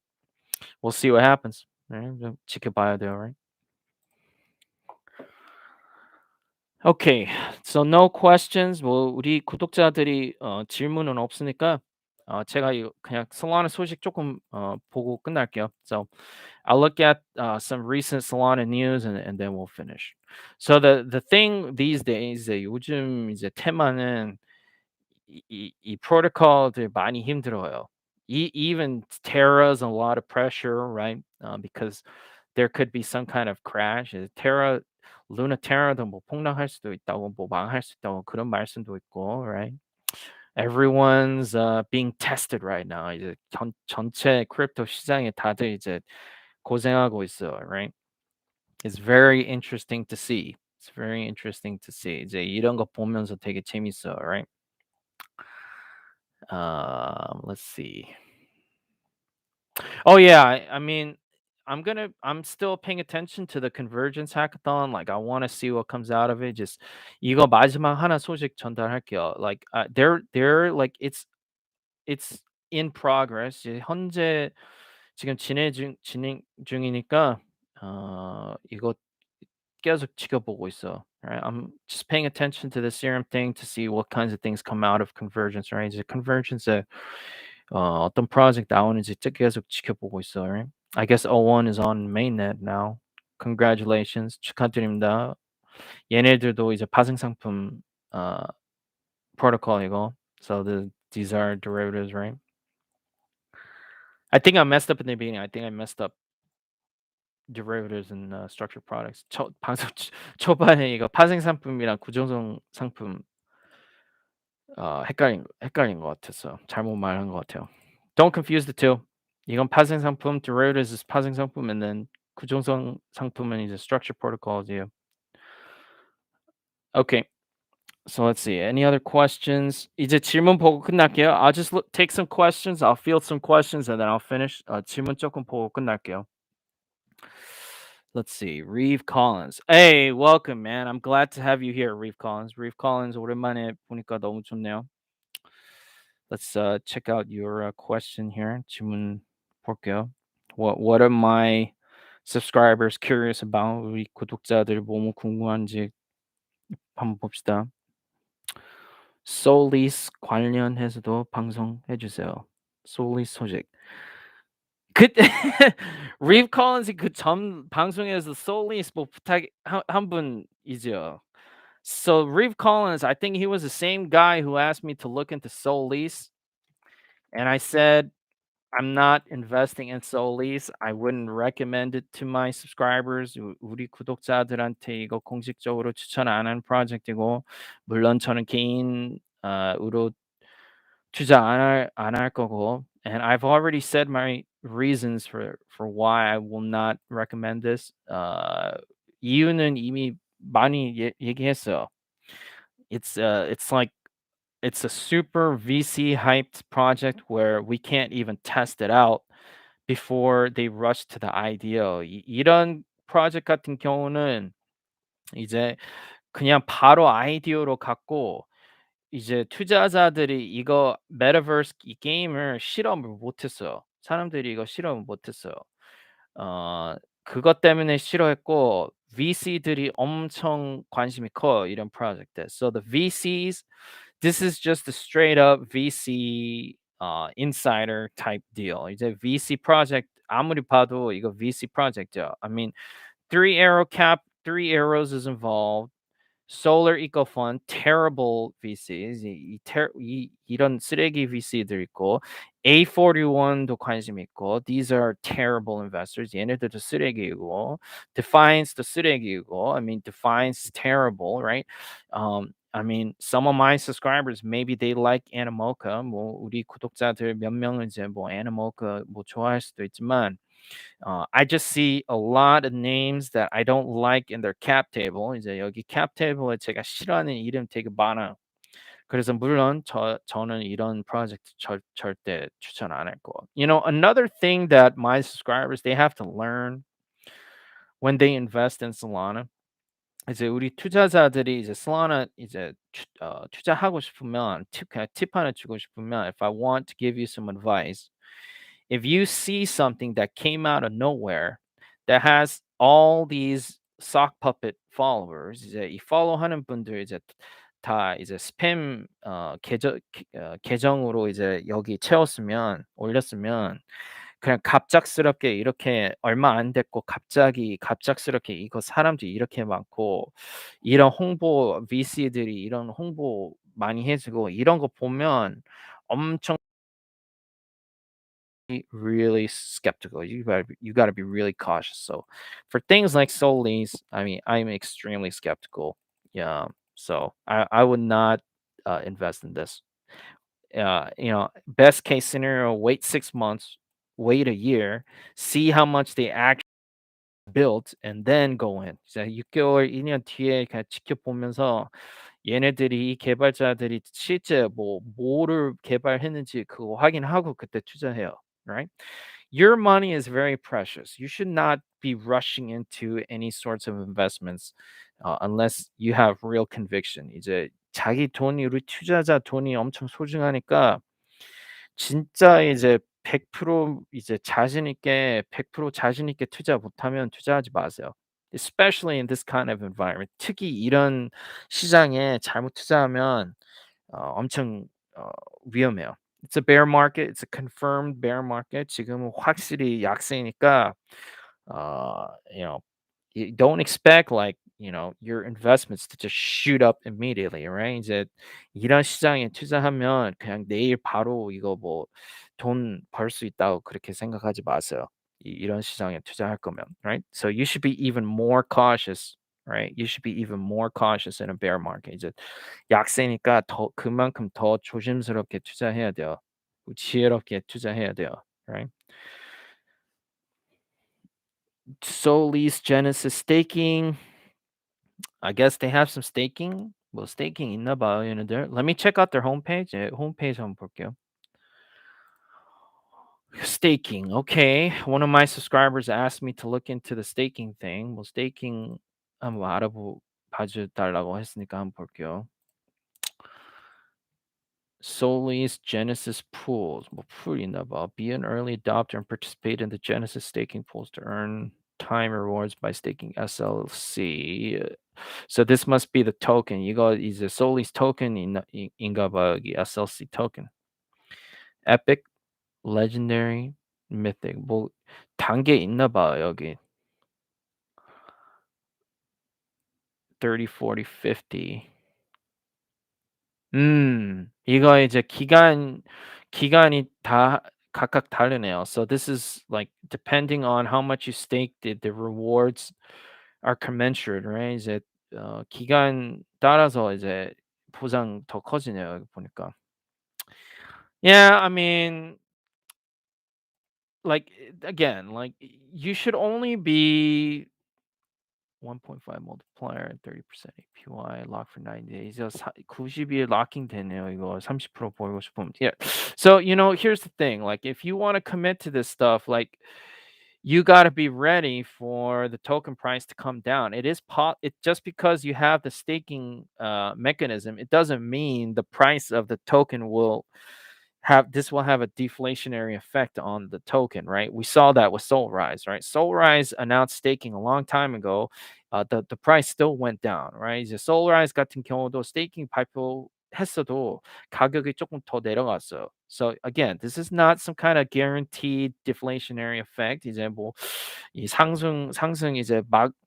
We'll see what happens. Right? 좀 지켜봐야 돼요, right? Okay, so no questions. 뭐 우리 구독자들이 질문은 없으니까 제가 이거 그냥 Solana 소식 조금 보고 끝날게요. So I'll look at some recent Solana news and then we'll finish. So the thing these days 요즘 이제 테마는 이 프로토콜들 많이 힘들어요. Even Terra's a lot of pressure, right? Because there could be some kind of crash. Terra, Luna Terra도 뭐 폭락할 수도 있다고, 뭐 망할 수 있다고 그런 말씀도 있고, right? Everyone's being tested right now. 이제 전체 크립토 시장에 다들 이제 고생하고 있어요, right? It's very interesting to see. It's very interesting to see. 이제 이런 거 보면서 되게 재밌어요, right? Let's see. Oh yeah, I mean, I'm still paying attention to the convergence hackathon. Like I want to see what comes out of it. Just 이거 마지막 하나 소식 전달할게요. Like they're like it's in progress. 이제 현재 지금 진행 중이니까 이거 계속 지켜보고 있어. Right? I'm just paying attention to the serum thing to see what kinds of things come out of convergence, right? 이제 convergence에 어떤 프로젝트 나오는지 계속 지켜보고 있어. Right? I guess O1 is on mainnet now. Congratulations. 축하드립니다. 얘네들도 이제 파생 상품 protocol이고. So these are derivatives, right? I think I messed up in the beginning. I think I messed up derivatives and structured products. 방송 초반에 이거 파생 상품이랑 구조성 상품 헷갈린 것 같아서 잘못 말한 것 같아요. Don't confuse the two. 이건 파생 상품, derivatives is 파생 상품, and then 구조성 상품은 이제 structured protocols이에요. Okay. So let's see. Any other questions? 이제 질문 보고 끝날게요. I'll just take some questions. I'll field some questions and then I'll finish. 질문 조금 보고 끝날게요. Let's see. Reeve Collins. Hey, welcome, man. I'm glad to have you here, Reeve Collins. Reeve Collins, 오랜만에 보니까 너무 좋네요. Let's check out your question here. 질문 볼게요. What are my subscribers curious about? 우리 구독자들 뭐뭐 궁금한지 한번 봅시다. Sollease 관련해서도 방송해 주세요. Sollease 소식. 그 Reeve Collins이 그 전 방송에서 Sollease 뭐 부탁 한 분이죠. So Reeve Collins, I think he was the same guy who asked me to look into Sollease, and I said I'm not investing in Sollease. I wouldn't recommend it to my subscribers. 우리 구독자들한테 이거 공식적으로 추천 안 하는 프로젝트이고, 물론 저는 개인으로 투자 안 할 거고, and I've already said my reasons for why I will not recommend this. 이유는 이미 많이 얘기했어요. It's like it's a super VC hyped project where we can't even test it out before they rush to the IDO. 이런 프로젝트 같은 경우는 이제 그냥 바로 IDO로 갔고, 이제 투자자들이 이거 메타버스 이 게임을 실험을 못 했어요. 사람들이 이거 실험을 못 했어요. 그것 때문에 싫어했고, VC들이 엄청 관심이 커요, 이런 프로젝트에. So the VCs, this is just a straight up VC insider type deal. 이제 VC project 아무리 봐도 이거 VC project죠. I mean, Three Arrows is involved. Solar Eco Fund, terrible VCs. 이런 쓰레기 VC들 있고, A41도 관심 있고, these are terrible investors. 얘네들도 쓰레기이고, Defiance도 쓰레기이고. I mean, Defiance is terrible, right? I mean, some of my subscribers maybe they like Animoca. 뭐 우리 구독자들 몇 명은 이제 뭐 Animoca 뭐 좋아할 수도 있지만. I just see a lot of names that I don't like in their cap table. 이제 여기 cap table에 제가 싫어하는 이름 되게 많아요. 그래서 물론 저는 이런 프로젝트 절대 추천 안 할 거. You know, another thing that my subscribers they have to learn when they invest in Solana. 이제 우리 투자자들이 이제 Solana 이제 투자하고 싶으면 그냥 팁 하나 주고 싶으면, if I want to give you some advice. If you see something that came out of nowhere that has all these sock puppet followers, 이제 이 follow하는 분들 이제 다 이제 스팸 계정으로 이제 여기 올렸으면 그냥 갑작스럽게 이렇게 얼마 안 됐고 갑작스럽게 이거 사람들이 이렇게 많고, 이런 홍보 VC들이 이런 홍보 많이 해 주고 이런 거 보면 엄청 really skeptical. You gotta be really cautious. So for things like Sol's, I mean, I'm extremely skeptical. Yeah. So I would not invest in this. You know, best case scenario, wait 6 months, wait a year, see how much they actually built, and then go in. 자, 6개월, 2년 뒤에 그냥 지켜보면서 얘네들이 이 개발자들이 실제 뭐를 개발했는지 그거 확인하고 그때 투자해요. Right? Your money is very precious. You should not be rushing into any sorts of investments unless you have real conviction. 이제 자기 돈이 우리 투자자 돈이 엄청 소중하니까 진짜 이제 100% 이제 자신 있게 100% 자신 있게 투자 못하면 투자하지 마세요. especially in this kind of environment. 특히 이런 시장에 잘못 투자하면 엄청 위험해요. It's a bear market. It's a confirmed bear market. 지금은 확실히 약세니까 you know, you don't expect like, your investments to just shoot up immediately, right? 이제 이런 시장에 투자하면 그냥 내일 바로 이거 뭐 돈 벌 수 있다고 그렇게 생각하지 마세요. 이런 시장에 투자할 거면, right? So you should be even more cautious, right? You should be even more cautious in a bear market. 이제 약세니까 더 그만큼 더 조심스럽게 투자해야 돼요. 지혜롭게 투자해야 돼요, right? Solis Genesis staking. I guess they have some staking. 뭐 staking 있나 봐요, 얘네들. Let me check out their homepage. 예, 홈페이지 한번 볼게요. Staking. Okay. One of my subscribers asked me to look into the staking thing. 뭐 staking 한번 봐줘 달라고 했으니까 한번 볼게요. Solis Genesis pools. 뭐 풀 있나 봐. Be an early adopter and participate in the Genesis staking pools to earn time rewards by staking SLC. So this must be the token. 이거 이제 Solis token 인가 봐. 여기 SLC token. Epic, legendary, mythic. 뭐 단계 있나 봐. 여기 30, 40, 50. 이거 이제 기간이 다 각각 다르네요. So this is like depending on how much you stake, the rewards are commensurate, right? 이제 기간 따라서 이제 보상 더 커지네요. 여기 보니까. Yeah, I mean, like again, like you should only be 1.5 multiplier and 30% APY lock for 9 days. 90일 locking 되네요. 이거 30% 보이고 싶으면. Yeah. So, here's the thing. Like if you want to commit to this stuff, like you got to be ready for the token price to come down. It just because you have the staking mechanism, it doesn't mean the price of the token will have a deflationary effect on the token, right? We saw that with Solrise, right? Solrise announced staking a long time ago. The price still went down, right? 이제 Solrise 같은 경우도 스테이킹 발표했어도 가격이 조금 더 내려갔어요. So again, this is not some kind of guaranteed deflationary effect. 이제 뭐 이 상승 이제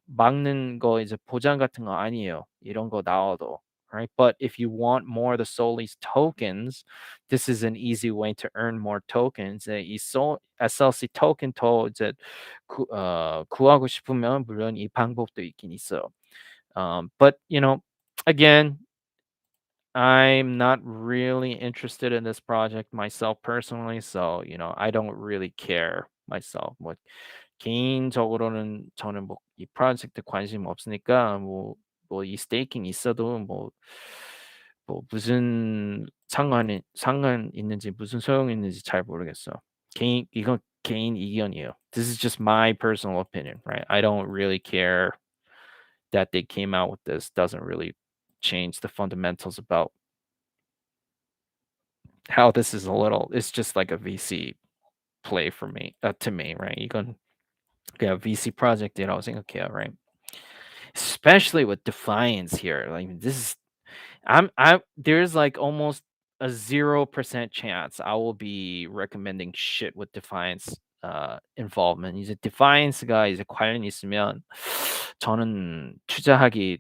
막는 거 이제 보장 같은 거 아니에요. 이런 거 나와도. Right? But if you want more of the Solis tokens, this is an easy way to earn more tokens. 이 SLC 토큰도 이제 구하고 싶으면 물론 이 방법도 있긴 있어요. But again, I'm not really interested in this project myself personally, so I don't really care myself. 뭐 개인적으로는 저는 뭐 이 프로젝트 관심 없으니까 뭐 이 스테이킹 있어도 뭐 무슨 상관 있는지 무슨 소용이 있는지 잘 모르겠어. 이건 개인 의견이에요. This is just my personal opinion, right? I don't really care that they came out with this. Doesn't really change the fundamentals about how this is it's just like a VC play for me, to me, right? 이건 그냥 VC project이라고 생각해요, right? Especially with Defiance here. Like this is I there's like almost a 0% chance I will be recommending shit with Defiance involvement. 이제 Defiance가 이제 관련이 있으면 저는 추천하기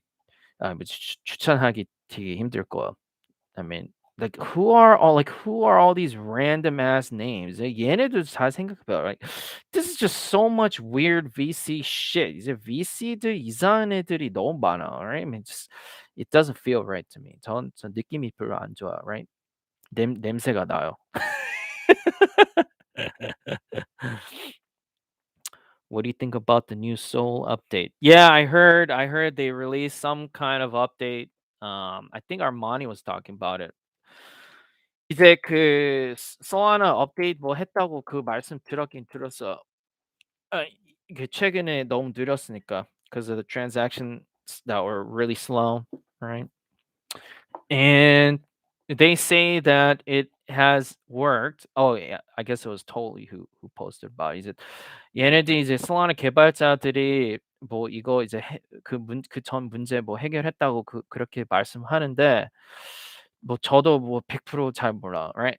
되게 힘들 거예요. I mean, like who are all these random ass names? 얘네들 잘 생각해봐, right? This is just so much weird VC shit. 이제 VC들 이상한 애들이 너무 많아, right? I mean, just it doesn't feel right to me. 전 느낌이 별로 안 좋아, right? 냄새가 나요. What do you think about the new Soul update? Yeah, I heard they released some kind of update. I think Armani was talking about it. 이제 Solana 업데이트 뭐 했다고 그 말씀 들었긴 들었어요. 아 최근에 너무 느렸으니까 because of the transactions that were really slow, right? And they say that it has worked. Oh yeah, I guess it was Totally who posted about it. 이제 얘네들이 이제 솔라나 개발자들이 뭐 이거 이제 그 전 문제 뭐 해결했다고 그렇게 말씀하는데 뭐 저도 뭐 100%잘 몰라. Right?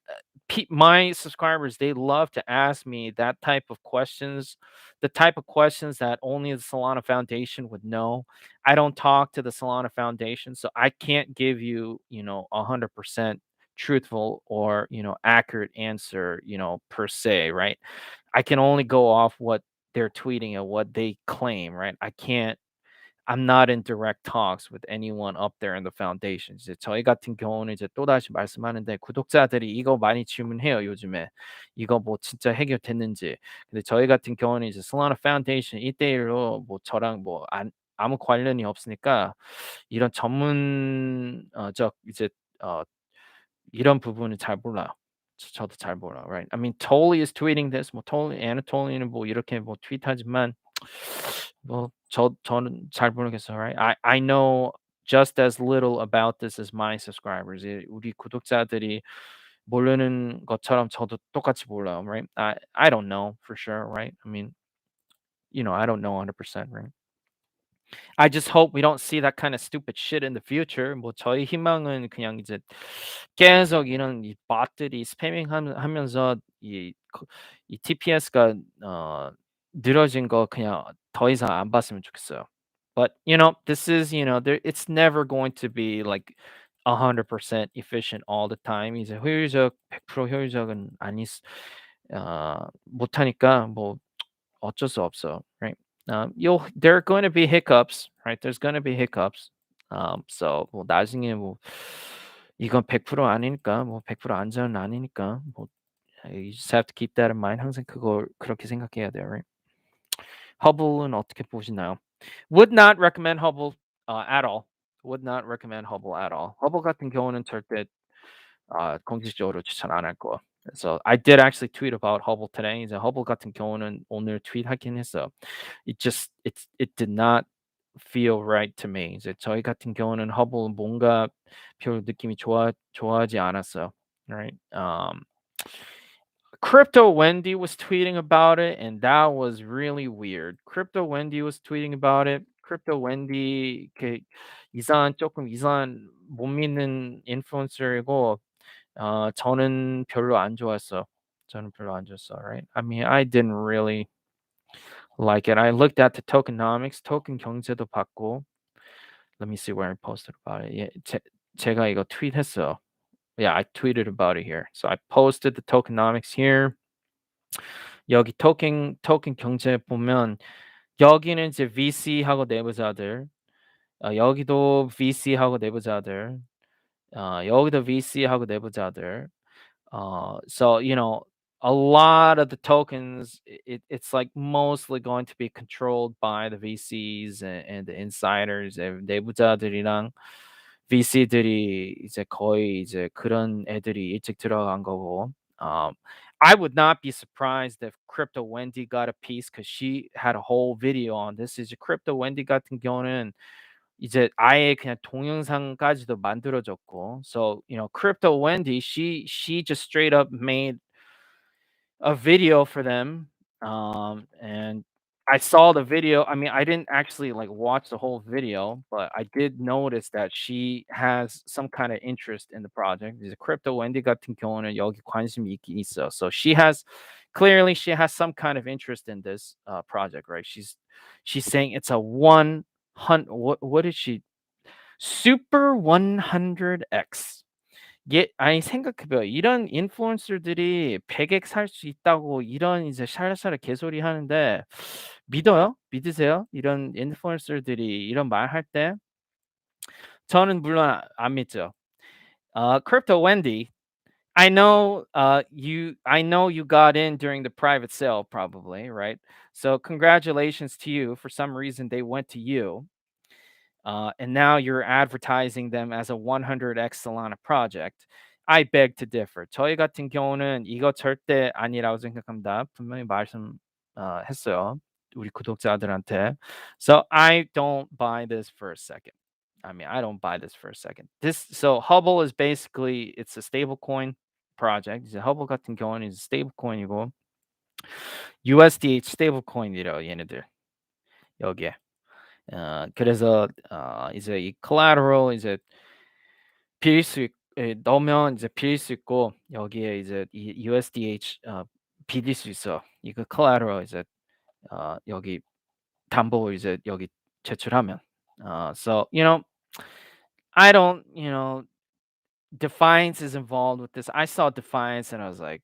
My subscribers, they love to ask me that type of questions, the type of questions that only the Solana Foundation would know. I don't talk to the Solana Foundation, so I can't give you, 100% truthful or, accurate answer, per se, right? I can only go off what they're tweeting and what they claim, right? I'm not in direct talks with anyone up there in the foundation. 이제 저희 같은 경우는 이제 또다시 말씀하는데 구독자들이 이거 많이 질문해요, 요즘에. 이거 뭐 진짜 해결됐는지. 근데 저희 같은 경우는 이제 솔라나 파운데이션 1대1로 뭐 저랑 뭐 아무 관련이 없으니까 이런 전문 적 이제 어 이런 부분은 잘 몰라요. 저도 잘 몰라요. Right? I mean, Tolly is tweeting this. 뭐 Tolly, Anatolia는 뭐 이렇게 뭐 트윗하지만 뭐 저는 잘 모르겠어요. Right? I know just as little about this as my subscribers. 우리 구독자들이 모르는 것처럼 저도 똑같이 몰라요. Right? I don't know for sure. Right? I mean, I don't know 100%. Right? I just hope we don't see that kind of stupid shit in the future. 뭐 저희 희망은 그냥 이제 계속 이런 이 봇들이 스패밍 하면서 이 TPS가 늘어진 거 그냥 더 이상 안 봤으면 좋겠어요. But this is there. It's never going to be like 100% efficient all the time. 이제 효율적 100% 효율적은 못하니까 뭐 어쩔 수 없어, right? There are going to be hiccups, right? There's going to be hiccups. So 뭐 나중에 뭐 이건 100% 아니니까 뭐 100% 안전은 아니니까 뭐 you just have to keep that in mind. 항상 그걸 그렇게 생각해야 돼요, right? 허블은 어떻게 보시나요? Would not recommend Hubble at all. Would not recommend Hubble at all. 허블 같은 경우는 절대 공식적으로 추천 안 할 거야. So I did actually tweet about Hubble today. 이제 허블 같은 경우는 오늘 트윗하긴 했어요. It did not feel right to me. 이제 저희 같은 경우는 허블은 뭔가 별 느낌이 좋아하지 않았어요. Right? Crypto Wendy was tweeting about it, and that was really weird. Crypto Wendy was tweeting about it. Crypto Wendy 조금 이상한 못 믿는 인플루언서이고 저는 별로 안 좋았어. 저는 별로 안 좋았어. Right? I mean, I didn't really like it. I looked at the tokenomics, token 경제도 봤고. Let me see where I posted about it. 예, 제가 이거 트윗했어요. Yeah, I tweeted about it here. So I posted the tokenomics here. 여기 토ken 경제 보면 여기는 이제 VC하고 내부자들, 여기도 VC하고 내부자들, 여기도 VC하고 내부자들. So a lot of the tokens, it's like mostly going to be controlled by the VCs and the insiders. 내부자들이랑 VC들이 이제 거의 이제 그런 애들이 일찍 들어간 거고. I would not be surprised if Crypto Wendy got a piece because she had a whole video on this. 이제 Crypto Wendy 같은 경우는 이제 아예 그냥 동영상까지도 만들어졌고. So, Crypto Wendy, she just straight up made a video for them. And I saw the video. I mean, I didn't actually like watch the whole video, but I did notice that she has some kind of interest in the project. 이제 Crypto Wendy 같은 경우는 여기 관심이 있긴 있어. So clearly she has some kind of interest in this project, right? She's saying it's a 100. What did she? Super 100x. 아니 생각해 봐요. 이런 인플루언서들이 100억 살 수 있다고 이런 이제 샤라샤라 개소리 하는데 믿어요? 믿으세요? 이런 인플루언서들이 이런 말할 때? 저는 물론 안 믿죠. Crypto Wendy, I know you got in during the private sale probably, right? So congratulations to you. For some reason they went to you. And now you're advertising them as a 100x Solana project. I beg to differ. 저희 같은 경우는 이거 절대 아니라고 생각합니다. 분명히 했어요. 우리 구독자들한테. So I don't buy this for a second. I mean, I don't buy this for a second. So Hubble is basically it's a stable coin. project. 이제 허블 같은 경우는 이제 스테이블 코인이고 USDH 스테이블 코인이래요, 얘네들. 여기에. 그래서 이제 이 collateral 이제 빌릴 수 넣으면 이제 빌릴 수 있고 여기에 이제 이 USDH 빌릴 수 있어. 이거 collateral 이제 여기 담보 이제 여기 제출하면. So I don't, Defiance is involved with this. I saw Defiance and I was like,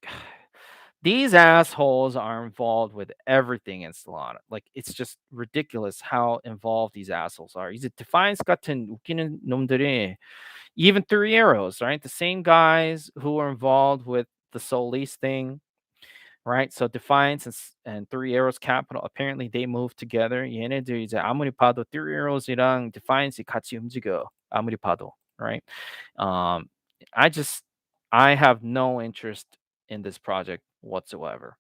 these assholes are involved with everything in Solana. Like it's just ridiculous how involved these assholes are. 이제 Defiance 같은 웃기는 놈들이 even Three Arrows, right? The same guys who were involved with the Soul Lease thing, right? So Defiance and Three Arrows Capital apparently they moved together. 얘네들 이제 아무리 봐도 Three Arrows이랑 Defiance이 같이 움직여. 아무리 봐도, right? Um, I just I have no interest in this project whatsoever.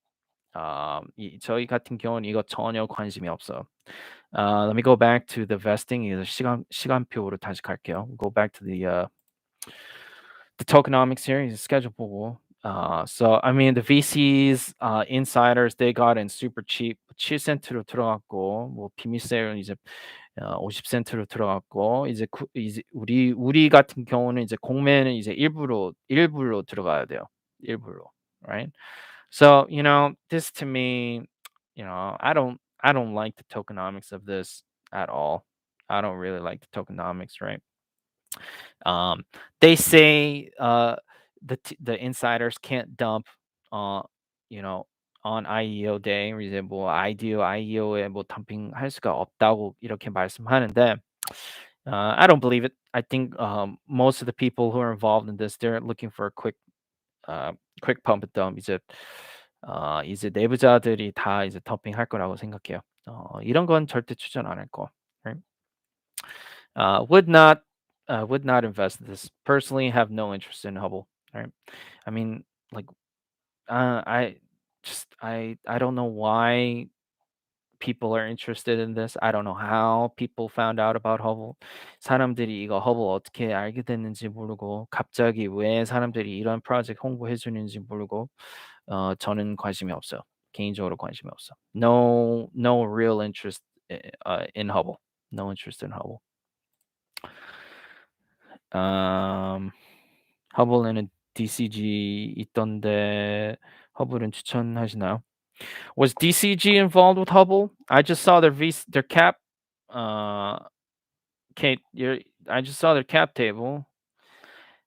저희 같은 경우는 이거 전혀 관심이 없어. Let me go back to the vesting. 이제 시간표로 다시 갈게요. Go back to the tokenomics here. 이제 schedule 보고. So I mean the VCs, insiders, they got in super cheap. 7센트로 들어갔고 뭐 비밀세율은 이제 50센트로 들어갔고 이제 우리 같은 경우는 이제 공매는 이제 일부로 들어가야 돼요. 일부로, right? So this to me, I don't like the tokenomics of this at all. I don't really like the tokenomics, right? They say the insiders can't dump uh you know on IEO day 이제 뭐 IEO에 뭐 덤핑할 수가 없다고 이렇게 말씀하는데 I don't believe it. I think most of the people who are involved in this they're looking for a quick pump and dump. 이제 내부자들이 다 이제 덤핑할 거라고 생각해요. 이런 건 절대 추천 안 할 거. Right? Uh, would not would not invest in this. Personally, have no interest in Hubble. Right? I mean, like, I don't know why people are interested in this. I don't know how people found out about Hubble. 사람들이 이거 Hubble 어떻게 알게 됐는지 모르고 갑자기 왜 사람들이 이런 프로젝트 홍보해 주는지 모르고 저는 관심이 없어요. 개인적으로 관심이 없어. No real interest in Hubble. No interest in Hubble. 허블에는 DCG 있던데 허블은 추천하시나요? Was DCG involved with Hubble? I just saw their cap. Kate, I just saw their cap table.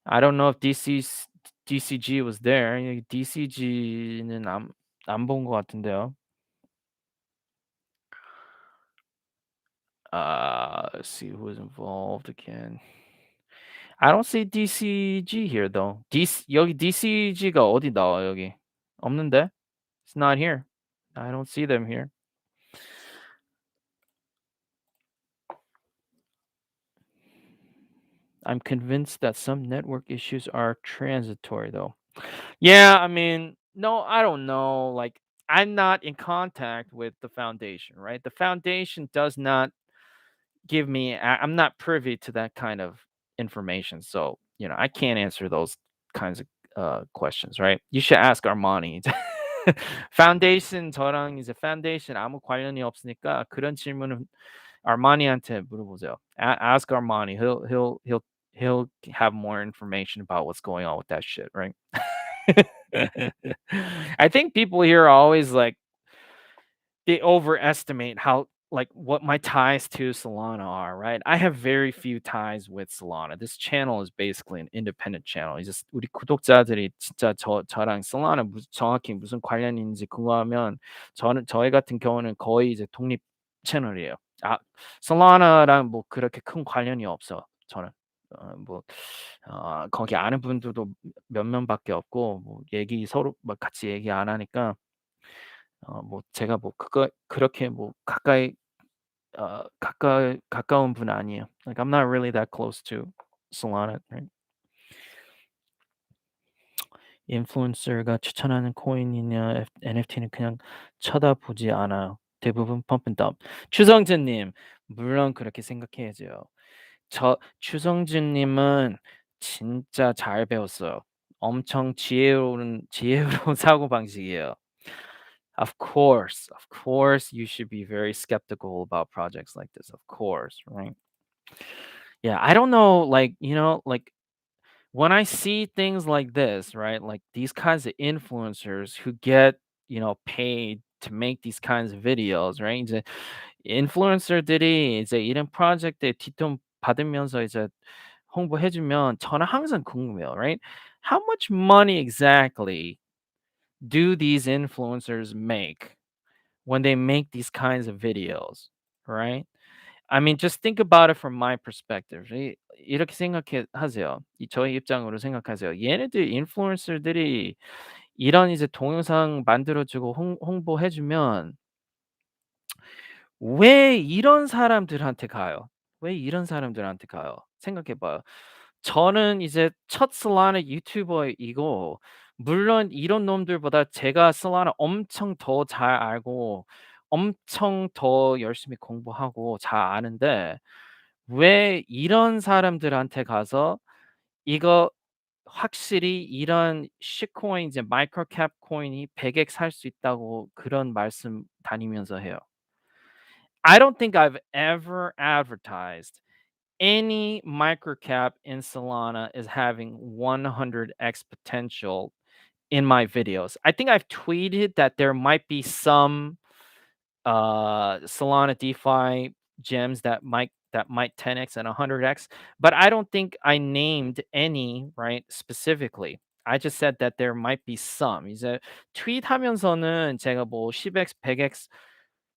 I don't know if DCG was there. DCG는 안 본 것 같은데요. Let's see who was involved again. I don't see DCG here though. 여기 DCG가 어디 나와 여기? 없는데? It's not here. I don't see them here. I'm convinced that some network issues are transitory though. Yeah, I mean, no, I don't know. Like I'm not in contact with the foundation, right? The foundation does not give me I'm not privy to that kind of information. So, I can't answer those kinds of questions, right? You should ask Armani. Foundation 저랑 이제 foundation 아무 관련이 없으니까 그런 질문은 Armani한테 물어보세요. Ask Armani. He'll have more information about what's going on with that shit, right? I think people here are always like they overestimate how like what my ties to Solana are, right? I have very few ties with Solana. This channel is basically an independent channel. 이제 우리 구독자들이 진짜 저랑 Solana 정확히 무슨 관련인지 궁금하면 저희 같은 경우는 거의 이제 독립 채널이에요. Solana랑 뭐 그렇게 큰 관련이 없어. 저는 거기 아는 분들도 몇 명밖에 없고 뭐 얘기 서로 막 같이 얘기 안 하니까 뭐 제가 뭐 그렇게 뭐 가까운 분 아니에요. Like I'm not really that close to Solana, right? 인플루언서가 추천하는 코인이냐 NFT는 그냥 쳐다보지 않아요. 대부분 펌프앤덤. 추성준님 물론 그렇게 생각해야죠. 추성준님은 진짜 잘 배웠어요. 엄청 지혜로운 사고방식이에요. Of course, you should be very skeptical about projects like this. Of course, right? Yeah, I don't know, like, like when I see things like this, right? Like these kinds of influencers who get, paid to make these kinds of videos, right? 이제 인플루언서들이 이제 이런 프로젝트에 뒷돈 받으면서 이제 홍보해 주면 저는 항상 궁금해요, right? How much money exactly do these influencers make when they make these kinds of videos, right? I mean, just think about it from my perspective. 이렇게 생각해 하세요. 저의 입장으로 생각하세요. 얘네들 인플루언서들이 이런 이제 동영상 만들어 주고 홍보해 주면 왜 이런 사람들한테 가요? 왜 이런 사람들한테 가요? 생각해 봐요. 저는 이제 첫 솔라나 유튜버이고 물론 이런 놈들보다 제가 솔라나 엄청 더 잘 알고 엄청 더 열심히 공부하고 잘 아는데 왜 이런 사람들한테 가서 이거 확실히 이런 shitcoin 이제 마이크로캡 코인이 100x 살 수 있다고 그런 말씀 다니면서 해요. I don't think I've ever advertised any microcap in Solana is having 100x potential in my videos. I think I've tweeted that there might be some Solana DeFi gems that might 10x and 100x, but I don't think I named any, right, specifically. I just said that there might be some. 이제 트윗하면서는 제가 뭐 10x, 100x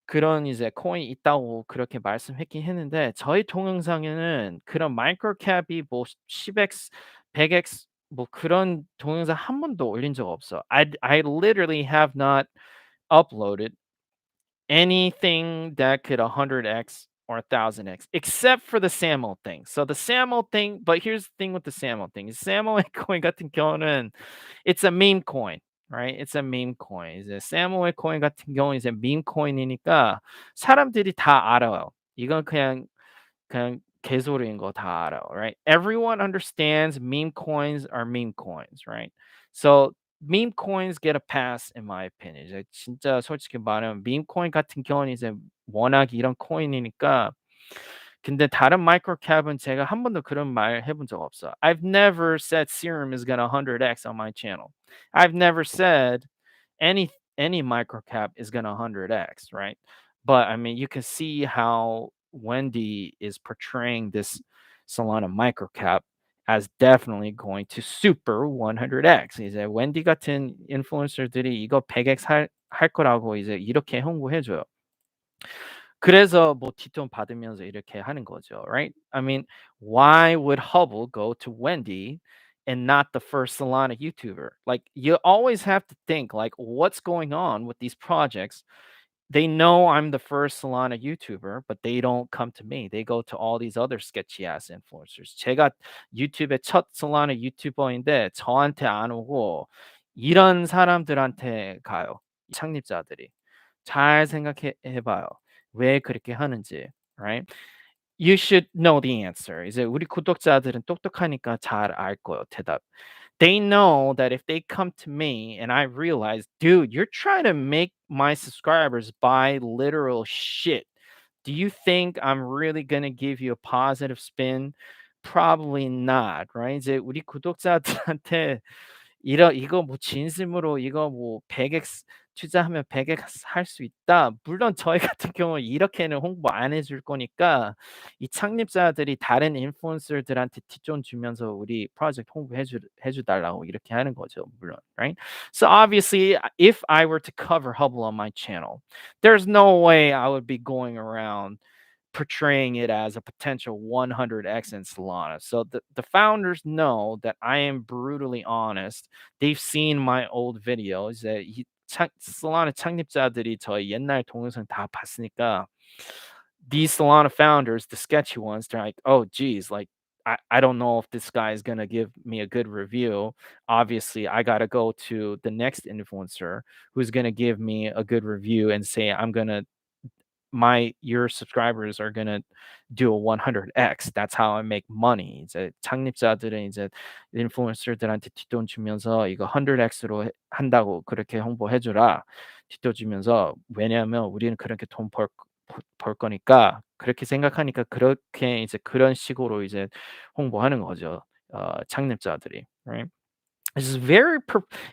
그런 이제 코인이 있다고 그렇게 말씀했긴 했는데 저희 동영상에는 그런 마이크로캡이 뭐 10x, 100x 뭐 그런 동영상 한 번도 올린 적 없어. I literally have not uploaded anything that could 100x or 1000x except for the SAML thing. So the SAML thing, but here's the thing with the SAML thing. SAML 코인 같은 경우는 it's a meme coin, right? It's a meme coin. 이제 SAML 코인 같은 경우는 이제 meme coin이니까 사람들이 다 알아요. 이건 그냥 개소리인 거 다 알아요, right? Everyone understands meme coins are meme coins, right? So meme coins get a pass in my opinion. 이제 진짜 솔직히 말하면 meme coin 같은 경우는 이제 워낙 이런 코인이니까 근데 다른 마이크로캡은 제가 한 번도 그런 말 해본 적 없어. I've never said Serum is gonna 100x on my channel. I've never said any any microcap is gonna 100x, right? But I mean, you can see how Wendy is portraying this Solana microcap as definitely going to super 100x. 이제 웬디 같은 인플루언서들이 이거 100x 할 거라고 이제 이렇게 홍보해 줘요. 그래서 뭐 뒷돈 받으면서 이렇게 하는 거죠, right? I mean, why would Hubble go to Wendy and not the first Solana YouTuber? Like, you always have to think, like, what's going on with these projects? They know I'm the first Solana YouTuber, but they don't come to me. They go to all these other sketchy ass influencers. 제가 유튜브의 첫 Solana 유튜버인데 저한테 안 오고 이런 사람들한테 가요. 창립자들이. 잘 생각해 봐요. 왜 그렇게 하는지, right? You should know the answer. 이제 우리 구독자들은 똑똑하니까 잘 알 거예요, 대답. They know that if they come to me and I realize, dude, you're trying to make my subscribers buy literal shit. Do you think I'm really gonna give you a positive spin? Probably not, right? 이제 우리 구독자들한테 이거 뭐 진심으로 이거 뭐 100x 투자하면 100x 할 수 있다. 물론 저희 같은 경우는 이렇게는 홍보 안 해줄 거니까 이 창립자들이 다른 인플루언서들한테 뒷돈 주면서 우리 프로젝트 홍보해 줘 달라고 이렇게 하는 거죠, 물론, right? So obviously, if I were to cover Hubble on my channel, there's no way I would be going around portraying it as a potential 100x in Solana. So the founders know that I am brutally honest. They've seen my old videos. Solana 창립자들이 저희 옛날 동영상 다 봤으니까 these Solana founders, the sketchy ones, they're like, oh, geez, like I don't know if this guy is going to give me a good review. Obviously, I got to go to the next influencer who's going to give me a good review and say, I'm going to my your subscribers are gonna do a 100x. That's how I make money. 이제 창립자들은 이제 인플루언서들한테 뒷돈 주면서 이거 100x로 한다고 그렇게 홍보해 주라. 뒷돈 주면서 왜냐하면 우리는 그렇게 돈 벌 거니까 그렇게 생각하니까 그렇게 이제 그런 식으로 이제 홍보하는 거죠. 창립자들이. Right? It's just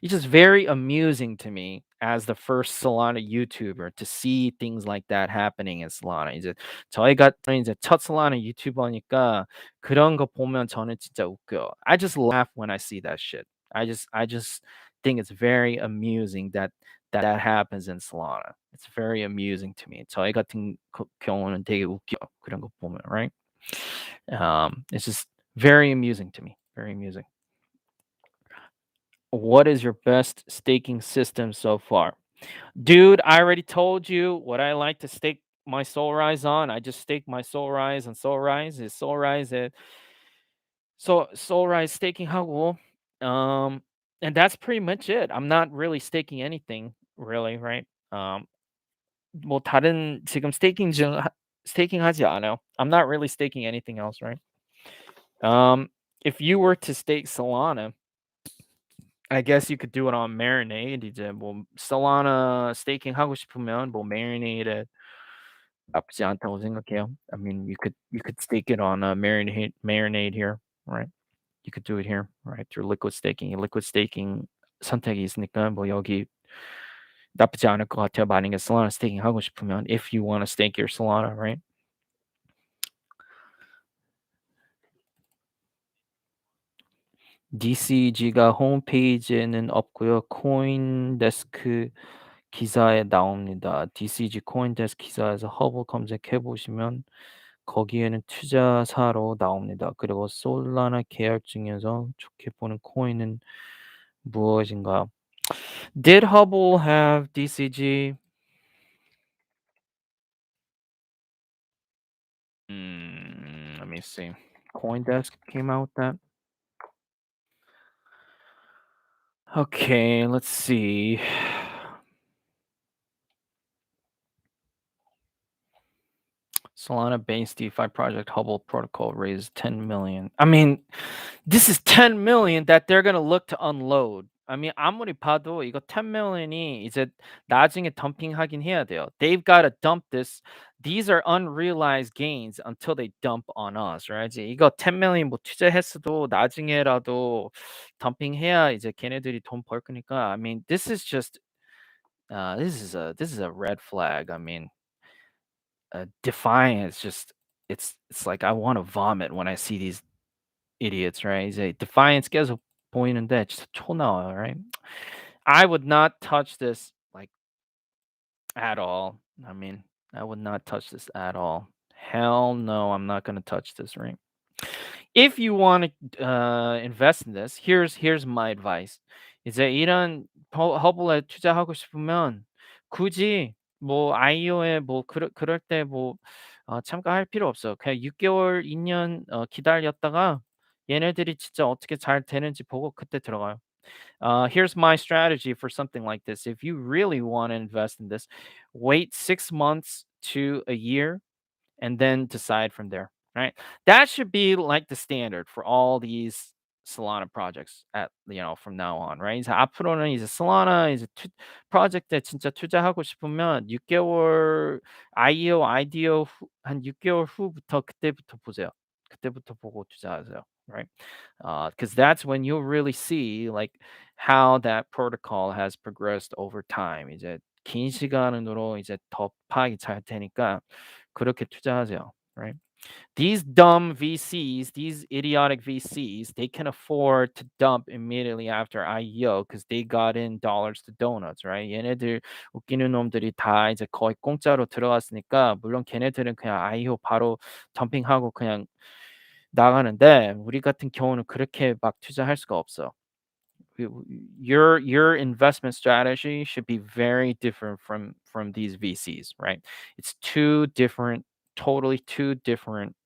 it's just very amusing to me as the first Solana YouTuber to see things like that happening in Solana. 이제 저는 이제 첫 Solana 유튜버니까 그런 거 보면 저는 진짜 웃겨요. I just laugh when I see that shit. I just think it's very amusing that happens in Solana. It's very amusing to me. 저희 같은 경우는 되게 웃겨. 그런 거 보면, right? It's just very amusing to me. Very amusing. What is your best staking system so far? Dude, I already told you what I like to stake my Soul Rise on. I just stake my Soul Rise on Soul Rise. Is Soul Rise at Soul Rise staking 하고 and that's pretty much it. I'm not really staking anything really, right? 뭐 다른 지금 스테이킹 하지 않아요. I'm not really staking anything else, right? If you were to stake Solana, I guess you could do it on Marinade. 이제 뭐 Solana staking 하고 싶으면 뭐 Marinade 나쁘지 않다고 생각해요. I mean, you could stake it on Marinade here, right? You could do it here, right? Through liquid staking. Liquid staking 선택이 있으니까 뭐 여기 나쁘지 않을 것 같아요. 만약에 Solana staking 하고 싶으면, if you want to stake your Solana, right? DCG가 홈페이지에는 없고요. 코인데스크 기사에 나옵니다. DCG 코인데스크 기사에서 허브 검색해 보시면 거기에는 투자사로 나옵니다. 그리고 솔라나 계열 중에서 좋게 보는 코인은 무엇인가? Did Hubble have DCG? Let me see. CoinDesk came out with that. Okay, let's see. Solana based DeFi project Hubble protocol raised 10 million. I mean, this is 10 million that they're gonna look to unload. I mean, 아무리 봐도 이거 10 million이 이제 나중에 덤핑하긴 해야 돼요. They've got to dump this. These are unrealized gains until they dump on us, right? 이제 이거 10 million 뭐 투자했어도 나중에라도 덤핑해야 이제 걔네들이 돈 벌 거니까. I mean, this is just this is a red flag. I mean, Defiance just it's like I want to vomit when I see these idiots, right? 이제 Defiance 계속 보이는데 진짜 초 나와요, right? I would not touch this like at all. I mean, I would not touch this at all. Hell no, I'm not gonna touch this, right? If you want to invest in this, here's my advice. 이제 이런 허블에 투자하고 싶으면 굳이 뭐 IO에 뭐 그럴 때 뭐 참가할 필요 없어요. 그냥 6개월, 2년 기다렸다가 얘네들이 진짜 어떻게 잘 되는지 보고 그때 들어가요. Here's my strategy for something like this. If you really want to invest in this, wait 6 months to a year and then decide from there, right? That should be like the standard for all these Solana projects from now on, right? 이제 앞으로는 이제 Solana 이제 프로젝트에 진짜 투자하고 싶으면 6개월 IDO 한 6개월 후부터 그때부터 보세요. 그때부터 보고 투자하세요, right? Because that's when you'll really see like how that protocol has progressed over time. 이제 긴 시간으로 이제 더 파악이 잘 되니까 그렇게 투자하세요, right? These dumb VCs, these idiotic VCs, they can afford to dump immediately after IEO because they got in dollars to donuts, right? 얘네들 웃기는 놈들이 다 이제 거의 공짜로 들어갔으니까 물론 걔네들은 그냥 IEO 바로 덤핑하고 그냥 나가는데 우리 같은 경우는 그렇게 막 투자할 수가 없어. Your investment strategy should be very different from these VCs, right? It's totally two different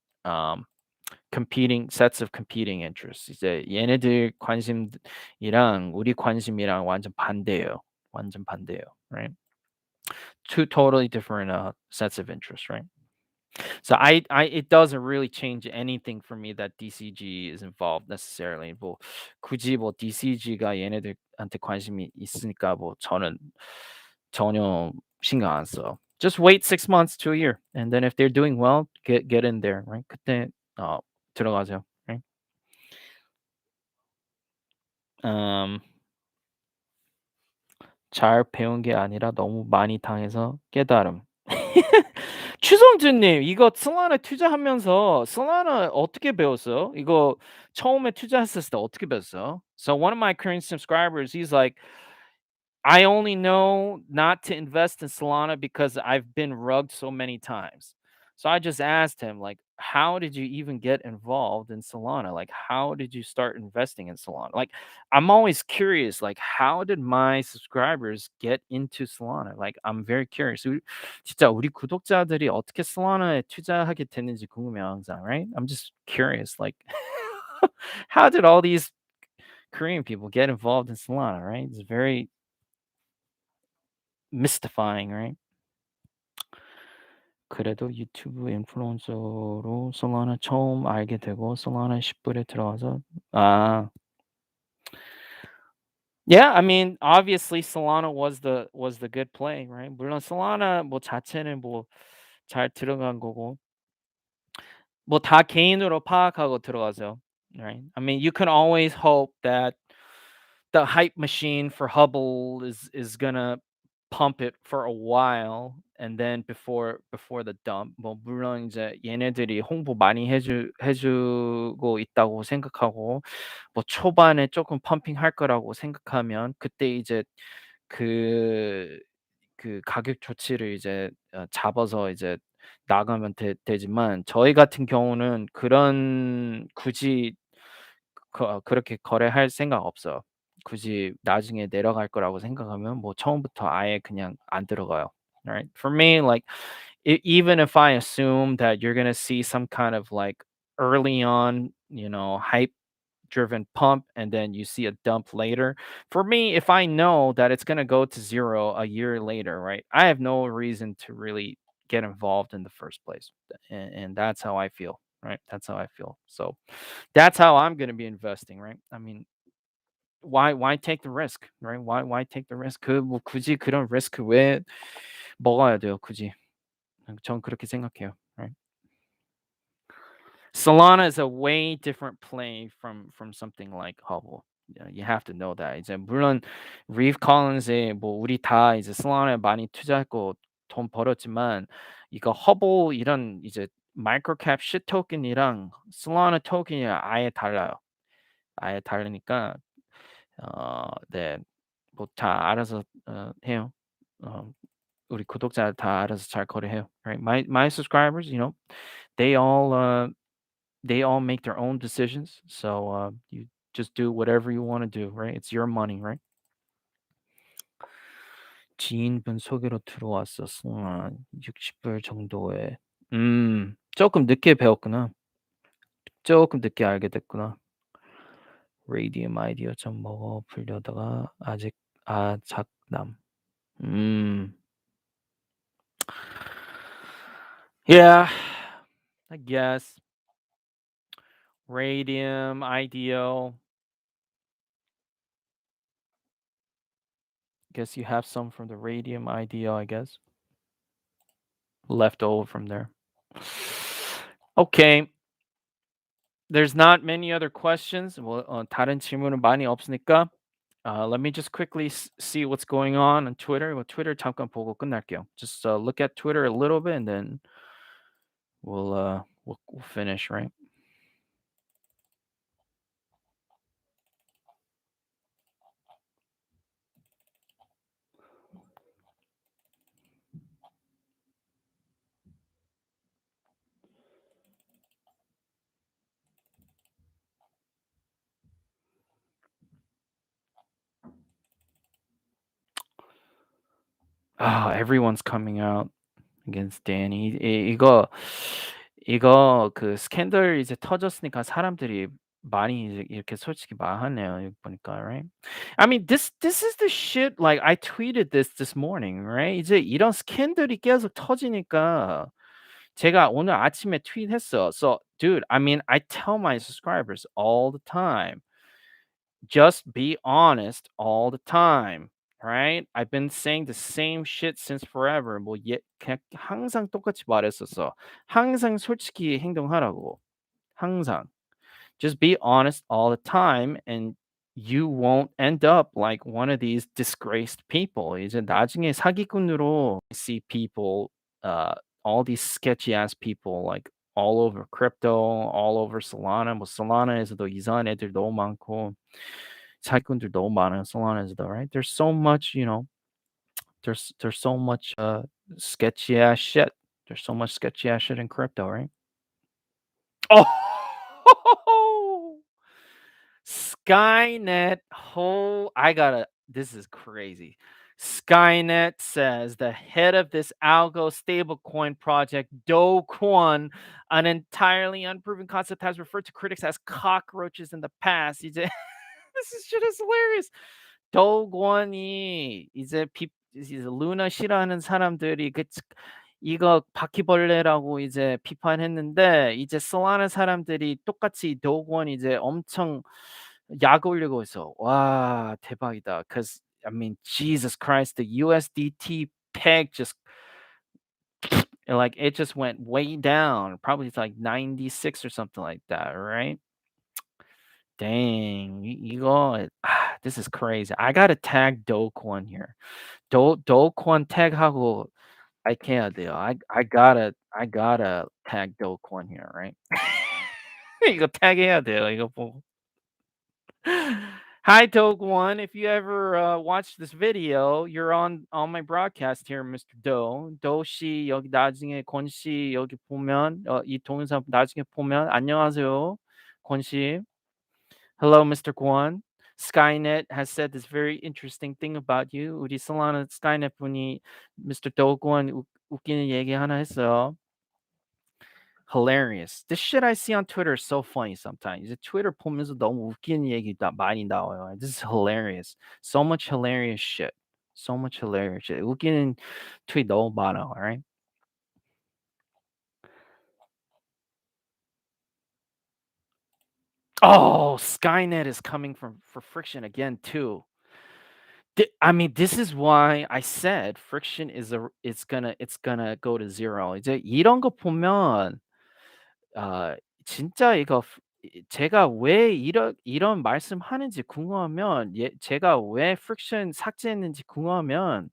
competing sets of competing interests. 이제 얘네들 관심이랑 우리 관심이랑 완전 반대예요. 완전 반대예요, right? Two totally different sets of interest, right? So it doesn't really change anything for me that DCG is involved necessarily. 뭐 굳이 뭐 DCG가 얘네들한테 관심이 있으니까 뭐 저는 전혀 신경 안 써. Just wait 6 months to a year, and then if they're doing well, get in there, right? 그때 어 들어가죠, right? 음, 잘 배운 게 아니라 너무 많이 당해서 깨달음. 추성준님, 이거 솔라나 투자하면서 솔라나 어떻게 배웠어요? 이거 처음에 투자했을 때 어떻게 배웠어요? So one of my current subscribers, he's like, I only know not to invest in Solana because I've been rugged so many times. So I just asked him, like, how did you even get involved in Solana? Like, how did you start investing in Solana? Like, I'm always curious, like, how did my subscribers get into Solana? Like, I'm very curious. 진짜 우리 구독자들이 어떻게 Solana에 투자하게 됐는지 궁금해요, 항상, right? I'm just curious, like, how did all these Korean people get involved in Solana, right? It's very mystifying, right? 그래도 유튜브 인플루언서로 솔라나 처음 알게 되고 솔라나 10불에 들어가서 아. Yeah, I mean, obviously Solana was the good play, right? 물론 Solana 뭐 자체는 뭐 잘 들어간 거고 뭐 다 개인으로 파악하고 들어가죠. Right? I mean, you can always hope that the hype machine for Hubble is gonna pump it for a while and then before the dump. 뭐 물론 이제 얘네들이 홍보 많이 해 주고 있다고 생각하고 뭐 초반에 조금 펌핑할 거라고 생각하면 그때 이제 그 가격 조치를 이제 잡아서 이제 나가면 되지만 저희 같은 경우는 그런 굳이 그렇게 거래할 생각 없어요. 굳이 나중에 내려갈 거라고 생각하면 뭐 처음부터 아예 그냥 안 들어가요. Right? For me, like even if I assume that you're gonna see some kind of like early on, hype driven pump and then you see a dump later. For me, if I know that it's going to go to zero a year later, right? I have no reason to really get involved in the first place. And that's how I feel, right? That's how I feel. So that's how I'm going to be investing, right? I mean, why take the risk, right? Why take the risk? 뭐 굳이 그런 리스크 왜 먹어야 돼요, 굳이. 전 그렇게 생각해요, right? Solana is a way different play from something like Hubble. Yeah, you have to know that. 이제 물론 리브 컬린스에 뭐 우리 다 이제 Solana에 많이 투자했고 돈 벌었지만 이거 허블 이런 이제 마이크로캡 시 토큰이랑 Solana 토큰이 아예 달라요. 아예 다르니까 네. 뭐 다 알아서 해요. 어 우리 구독자 다 알아서 잘 거래해요. Right? My subscribers, they all they all make their own decisions. So you just do whatever you want to do, right? It's your money, right? 지인분 소개로 들어왔었어. 60불 정도에. 조금 늦게 배웠구나. 조금 늦게 알게 됐구나. 레디움 아이디어 좀 먹어 보려다가 아직 아작남. 음. Yeah, I guess. Radium, IDO. Guess you have some from the Radium IDO, I guess. Left over from there. Okay. There's not many other questions. 뭐 다른 질문은 많이 없으니까 let me just quickly see what's going on Twitter. 뭐 트위터 잠깐 보고 끝날게요. Just look at Twitter a little bit and then we'll finish, right? Everyone's coming out against Danny. 이거 그 스캔들 이제 터졌으니까 사람들이 많이 이제 이렇게 솔직히 말하네요, 여기 보니까, right? I mean, this is the shit like I tweeted this morning, right? 이제 이런 스캔들이 계속 터지니까 제가 오늘 아침에 트윗했어. So, dude, I mean, I tell my subscribers all the time, just be honest all the time, right? I've been saying the same shit since forever. 뭐 그냥 항상 똑같이 말했었어. 항상 솔직히 행동하라고. 항상. Just be honest all the time and you won't end up like one of these disgraced people. 이제 나중에 사기꾼으로 see people, all these sketchy ass people like all over crypto, all over Solana. 뭐 Solana에서도 이상한 애들 너무 많고 사기꾼들 너무 많아요. Solana에서도, right? There's so much, there's so much sketchy ass shit. There's so much sketchy ass shit in crypto, right? Oh, Skynet. Oh, I gotta. This is crazy. Skynet says the head of this algo stablecoin project, Do Kwon, an entirely unproven concept, has referred to critics as cockroaches in the past. 이제 this shit is hilarious. 도건이 이제 루나 싫어하는 사람들이 이거 바퀴벌레라고 이제 비판했는데 이제 솔라나 사람들이 똑같이 도건 이제 엄청 약 올리고 있어. 와 대박이다. Cause I mean Jesus Christ, the USDT peg just like it just went way down. Probably it's like 96 or something like that, right? Dang, 이거 this is crazy. I gotta tag Dokwon here. Dokwon tag하고 like 해야 돼요. I gotta tag Dokwon here, right? 이거 tag해야 돼요. 이거 보고. Hi, Dokwon. If you ever watch this video, you're on my broadcast here, Mr. Do 씨 여기 나중에 권 씨 여기 보면 이 동영상 나중에 보면 안녕하세요, 권 씨. Hello, Mr. Kwon. Skynet has said this very interesting thing about you. 우리 솔라나 스카이넷 분이 Mr. Do Kwon 웃기는 얘기 하나 했어요. Hilarious. This shit I see on Twitter is so funny sometimes. 이제 Twitter 보면서 너무 웃기는 얘기 많이 나와요. This is hilarious. So much hilarious shit. So much hilarious shit. 웃기는 tweet 너무 많아, alright? Oh, Skynet is coming for friction again too. I mean, this is why I said friction is it's gonna go to zero. 이제 이런 거 보면 진짜 이거 제가 왜 이런 말씀하는지 궁금하면 제가 왜 friction 삭제했는지 궁금하면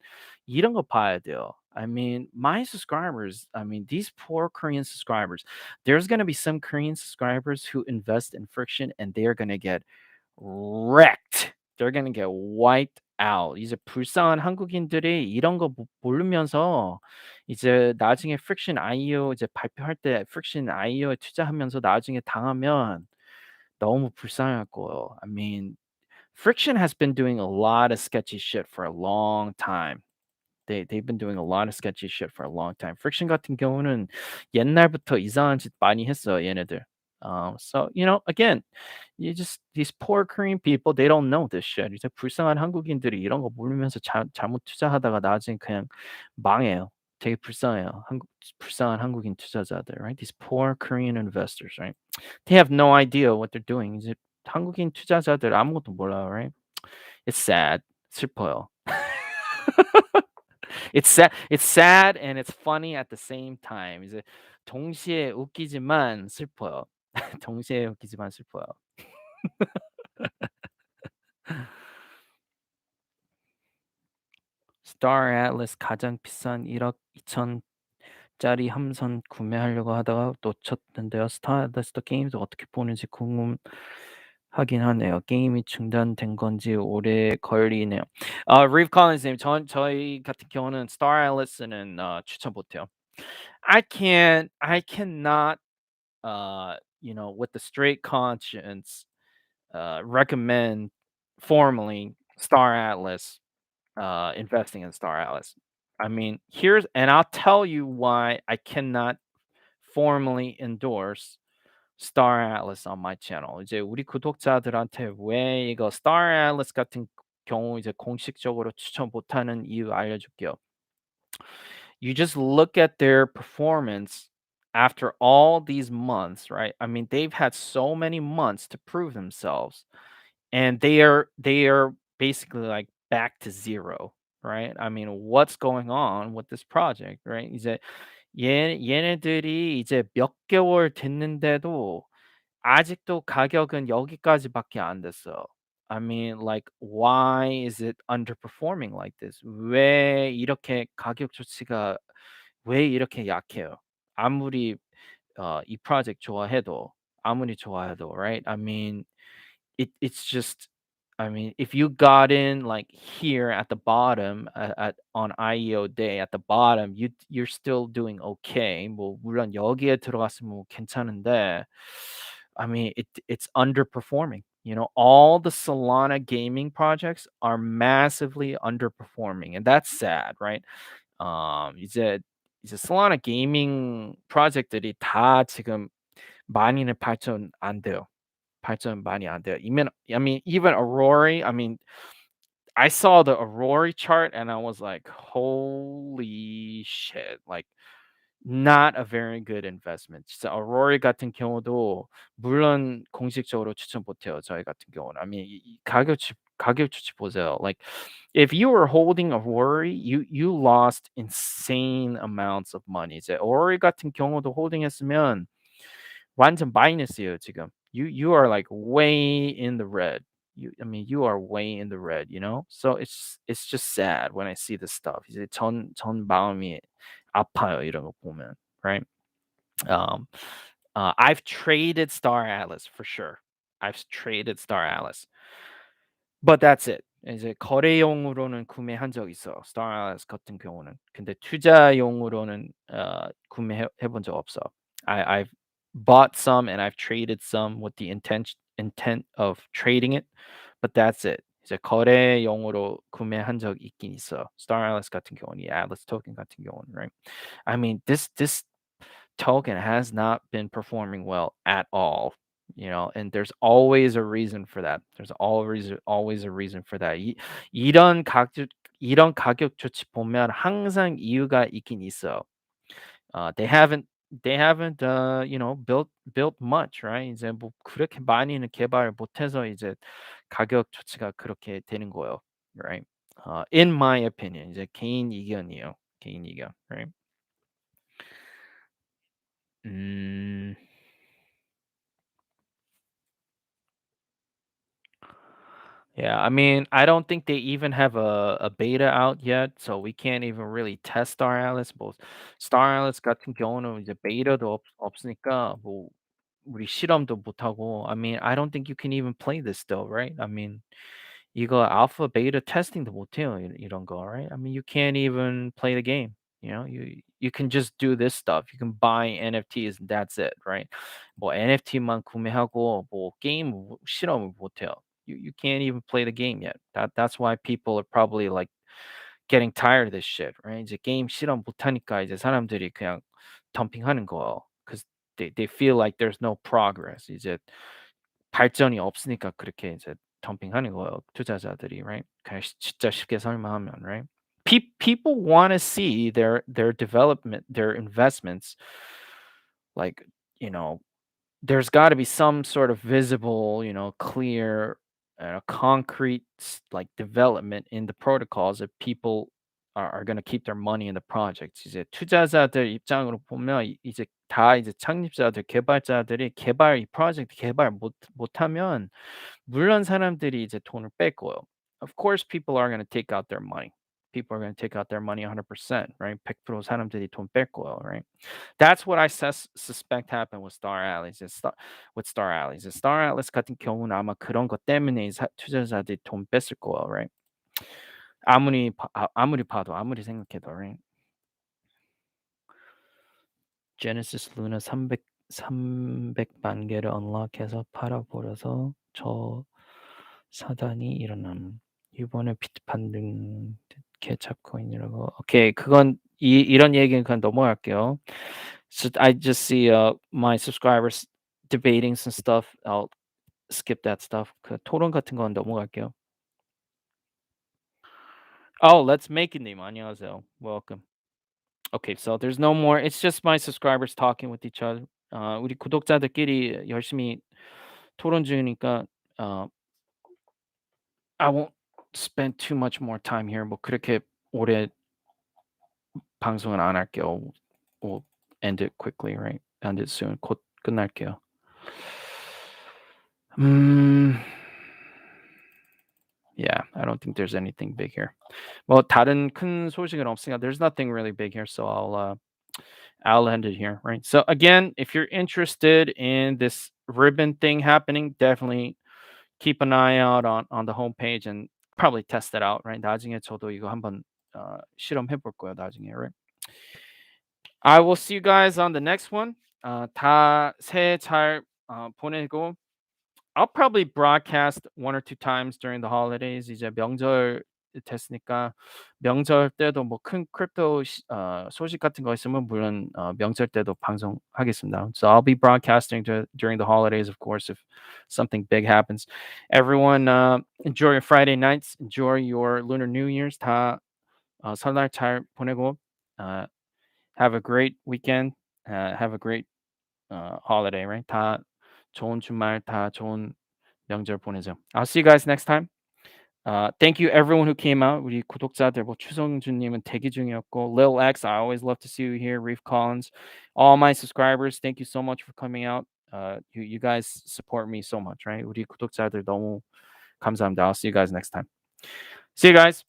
이런 거 봐야 돼요. I mean, my subscribers, I mean, these poor Korean subscribers, there's gonna be some Korean subscribers who invest in friction and they're gonna get wrecked. They're gonna get wiped out. 이제 불쌍한 한국인들이 이런 거 모르면서 이제 나중에 Friction IO 이제 발표할 때 Friction IO에 투자하면서 나중에 당하면 너무 불쌍할 거예요. I mean, Friction has been doing a lot of sketchy shit for a long time. They've been doing a lot of sketchy shit for a long time. Friction 같은 경우는 옛날부터 이상한 짓 많이 했어요, 얘네들. So, again, you just these poor Korean people, they don't know this shit. 이제 불쌍한 한국인들이 이런 거 모르면서 잘못 투자하다가 나중에 그냥 망해요. 되게 불쌍해요. 불쌍한 한국인 투자자들, right? These poor Korean investors, right? They have no idea what they're doing. 이제 한국인 투자자들 아무것도 몰라요, right? It's sad. 슬퍼요. It's sad and it's funny at the same time. 이제 동시에 웃기지만 슬퍼요. 동시에 웃기지만 슬퍼요. Star Atlas 가장 비싼 1억 2천짜리 함선 구매하려고 하다가 놓쳤는데요. Star Atlas도 게임도 어떻게 보는지 궁금하긴 하네요. 게임이 중단된 건지 오래 걸리네요. Reeve Collins님, 저희 같은 경우는 Star Atlas는 추천 못해요. I cannot, with the straight conscience, recommend formally Star Atlas, investing in Star Atlas. I mean, and I'll tell you why I cannot formally endorse Star Atlas on my channel. 이제 우리 구독자들한테 왜 이거 Star Atlas 같은 경우 이제 공식적으로 추천 못하는 이유 알려줄게요. You just look at their performance after all these months, right? I mean, they've had so many months to prove themselves, and they are basically like back to zero, right? I mean, what's going on with this project, right? 이제 얘네들이 이제 몇 개월 됐는데도 아직도 가격은 여기까지밖에 안 됐어요. I mean, like, why is it underperforming like this? 왜 이렇게 가격 조치가 왜 이렇게 약해요? 아무리 이 프로젝트 좋아해도 아무리 좋아해도, right? I mean, it's just, I mean, if you got in like here at the bottom at on IEO day at the bottom, you're still doing okay. 뭐 물론 여기에 들어갔으면 뭐 괜찮은데, I mean, it's underperforming. You know, all the Solana gaming projects are massively underperforming, and that's sad, right? 이제 Solana 게이밍 프로젝트들이 다 지금 많이는 발전 안 돼요. 발전 많이 안 돼요. Even I mean, even Aurora, I mean, I saw the Aurora chart and I was like, "Holy shit." Like, not a very good investment. 진짜 Aurora 같은 경우도 물론 공식적으로 추천 못 해요, 저희 같은 경우는. I mean, 이 가격 추치 보세요. Like, if you were holding Aurora, you lost insane amounts of money. 이제 Aurora 같은 경우도 홀딩했으면 완전 마이너스예요, 지금. You are like way in the red. I mean, you are way in the red, you know? So it's just sad when I see this stuff. 이제 전 마음이 아파요, 이런 거 보면, right? Um, I've traded Star Atlas for sure. I've traded Star Atlas. But that's it. 이제 거래용으로는 구매한 적이 있어. Star Atlas 같은 경우는. 근데 투자용으로는 구매해 본 적 없어. I've bought some and I've traded some with the intent of trading it, but that's it. 이제 거래용으로 구매한 적 있긴 있어. Star Atlas 같은 경우는, 이 Atlas token 같은 경우는, right? I mean, this token has not been performing well at all, you know, and there's always a reason for that. There's always a reason for that. 이런 가격 조치 보면 항상 이유가 있긴 있어. They haven't you know, built much, right? 이제 뭐 그렇게 많이는 개발 못해서 이제 가격 조치가 그렇게 되는 거예요, right? In my opinion, 이제 개인 의견이에요. 개인 의견, right? 음. Yeah, I mean, I don't think they even have a beta out yet, so we can't even really test Star Atlas. 뭐 Star Atlas 같은 경우는 이제 베이타도 없으니까 뭐 우리 실험도 못 하고. I mean, I don't think you can even play this still, right? I mean, 이거 alpha beta testing도 못 해요, 이런 거, right? I mean, you can't even play the game. You know, you can just do this stuff. You can buy NFTs and that's it, right? 뭐 NFT만 구매하고 뭐 게임 실험을 못 해요. You can't even play the game yet. That's why people are probably like getting tired of this shit, right? 이제 게임 실험 못 하니까 이제 사람들이 그냥 덤핑하는 거예요. Because they feel like there's no progress. 이제 발전이 없으니까 그렇게 이제 덤핑하는 거예요, 투자자들이, right? 그냥 진짜 쉽게 설명하면, right? People want to see their development, their investments, like, you know, there's got to be some sort of visible, you know, clear, concrete like development in the protocols if people are going to keep their money in the projects. 이제 투자자들 입장으로 보면 이제 다 이제 창립자들, 개발자들이 이 프로젝트 개발 못하면 물론 사람들이 이제 돈을 뺄 거예요. Of course, people are going to take out their money. People are going to take out their money 100%, right? 100% 사람들이 돈 뺄 거예요, right? That's what I suspect happened with Star Allies. With Star Allies. Star Atlas 같은 경우는 아마 그런 것 때문에 투자자들이 돈 뺐을 거예요, right? 아무리 봐도 아무리 생각해도, right? 제네시스 루나 300만 개를 언락해서 팔아버려서 저 사단이 일어남. 이번에 비트판등 개찹코인이라고. 오케이, 그건 이런 얘기는 그냥 넘어갈게요. So I just see my subscribers debating some stuff. I'll skip that stuff. 그 토론 같은 건 넘어갈게요. Oh, let's make it, 님. 안녕하세요. Welcome. Okay, so there's no more. It's just my subscribers talking with each other. 우리 구독자들끼리 열심히 토론 중이니까 I won't spend too much more time here. 뭐 그렇게 오래 방송은 안 할게요. We'll end it quickly, right? End it soon. 곧 끝날게요. Yeah, I don't think there's anything big here. 뭐 다른 큰 소식은 없으니까 there's nothing really big here, so I'll end it here, right? So again, if you're interested in this ribbon thing happening, definitely keep an eye out on the homepage and probably test it out, right? 나중에 저도 이거 한번 실험해 볼 거예요, 나중에, right? I will see you guys on the next one. 다 새해 잘 보내고 I'll probably broadcast 1 or 2 times during the holidays. 이제 명절 됐으니까 명절 때도 뭐 큰 크립토 소식 같은 거 있으면 물론 명절 때도 방송하겠습니다. So I'll be broadcasting during the holidays, of course, if something big happens. Everyone, enjoy your Friday nights. Enjoy your Lunar New Year's. 다 설날 잘 보내고 have a great weekend. Have a great holiday, right? 다 좋은 주말, 다 좋은 명절 보내죠. I'll see you guys next time. Thank you everyone who came out. 우리 구독자들 뭐 추성준님은 대기 중이었고, Lil X, I always love to see you here. Reef Collins, all my subscribers, thank you so much for coming out. You guys support me so much, right? 우리 구독자들 너무 감사합니다. I'll see you guys next time. See you guys.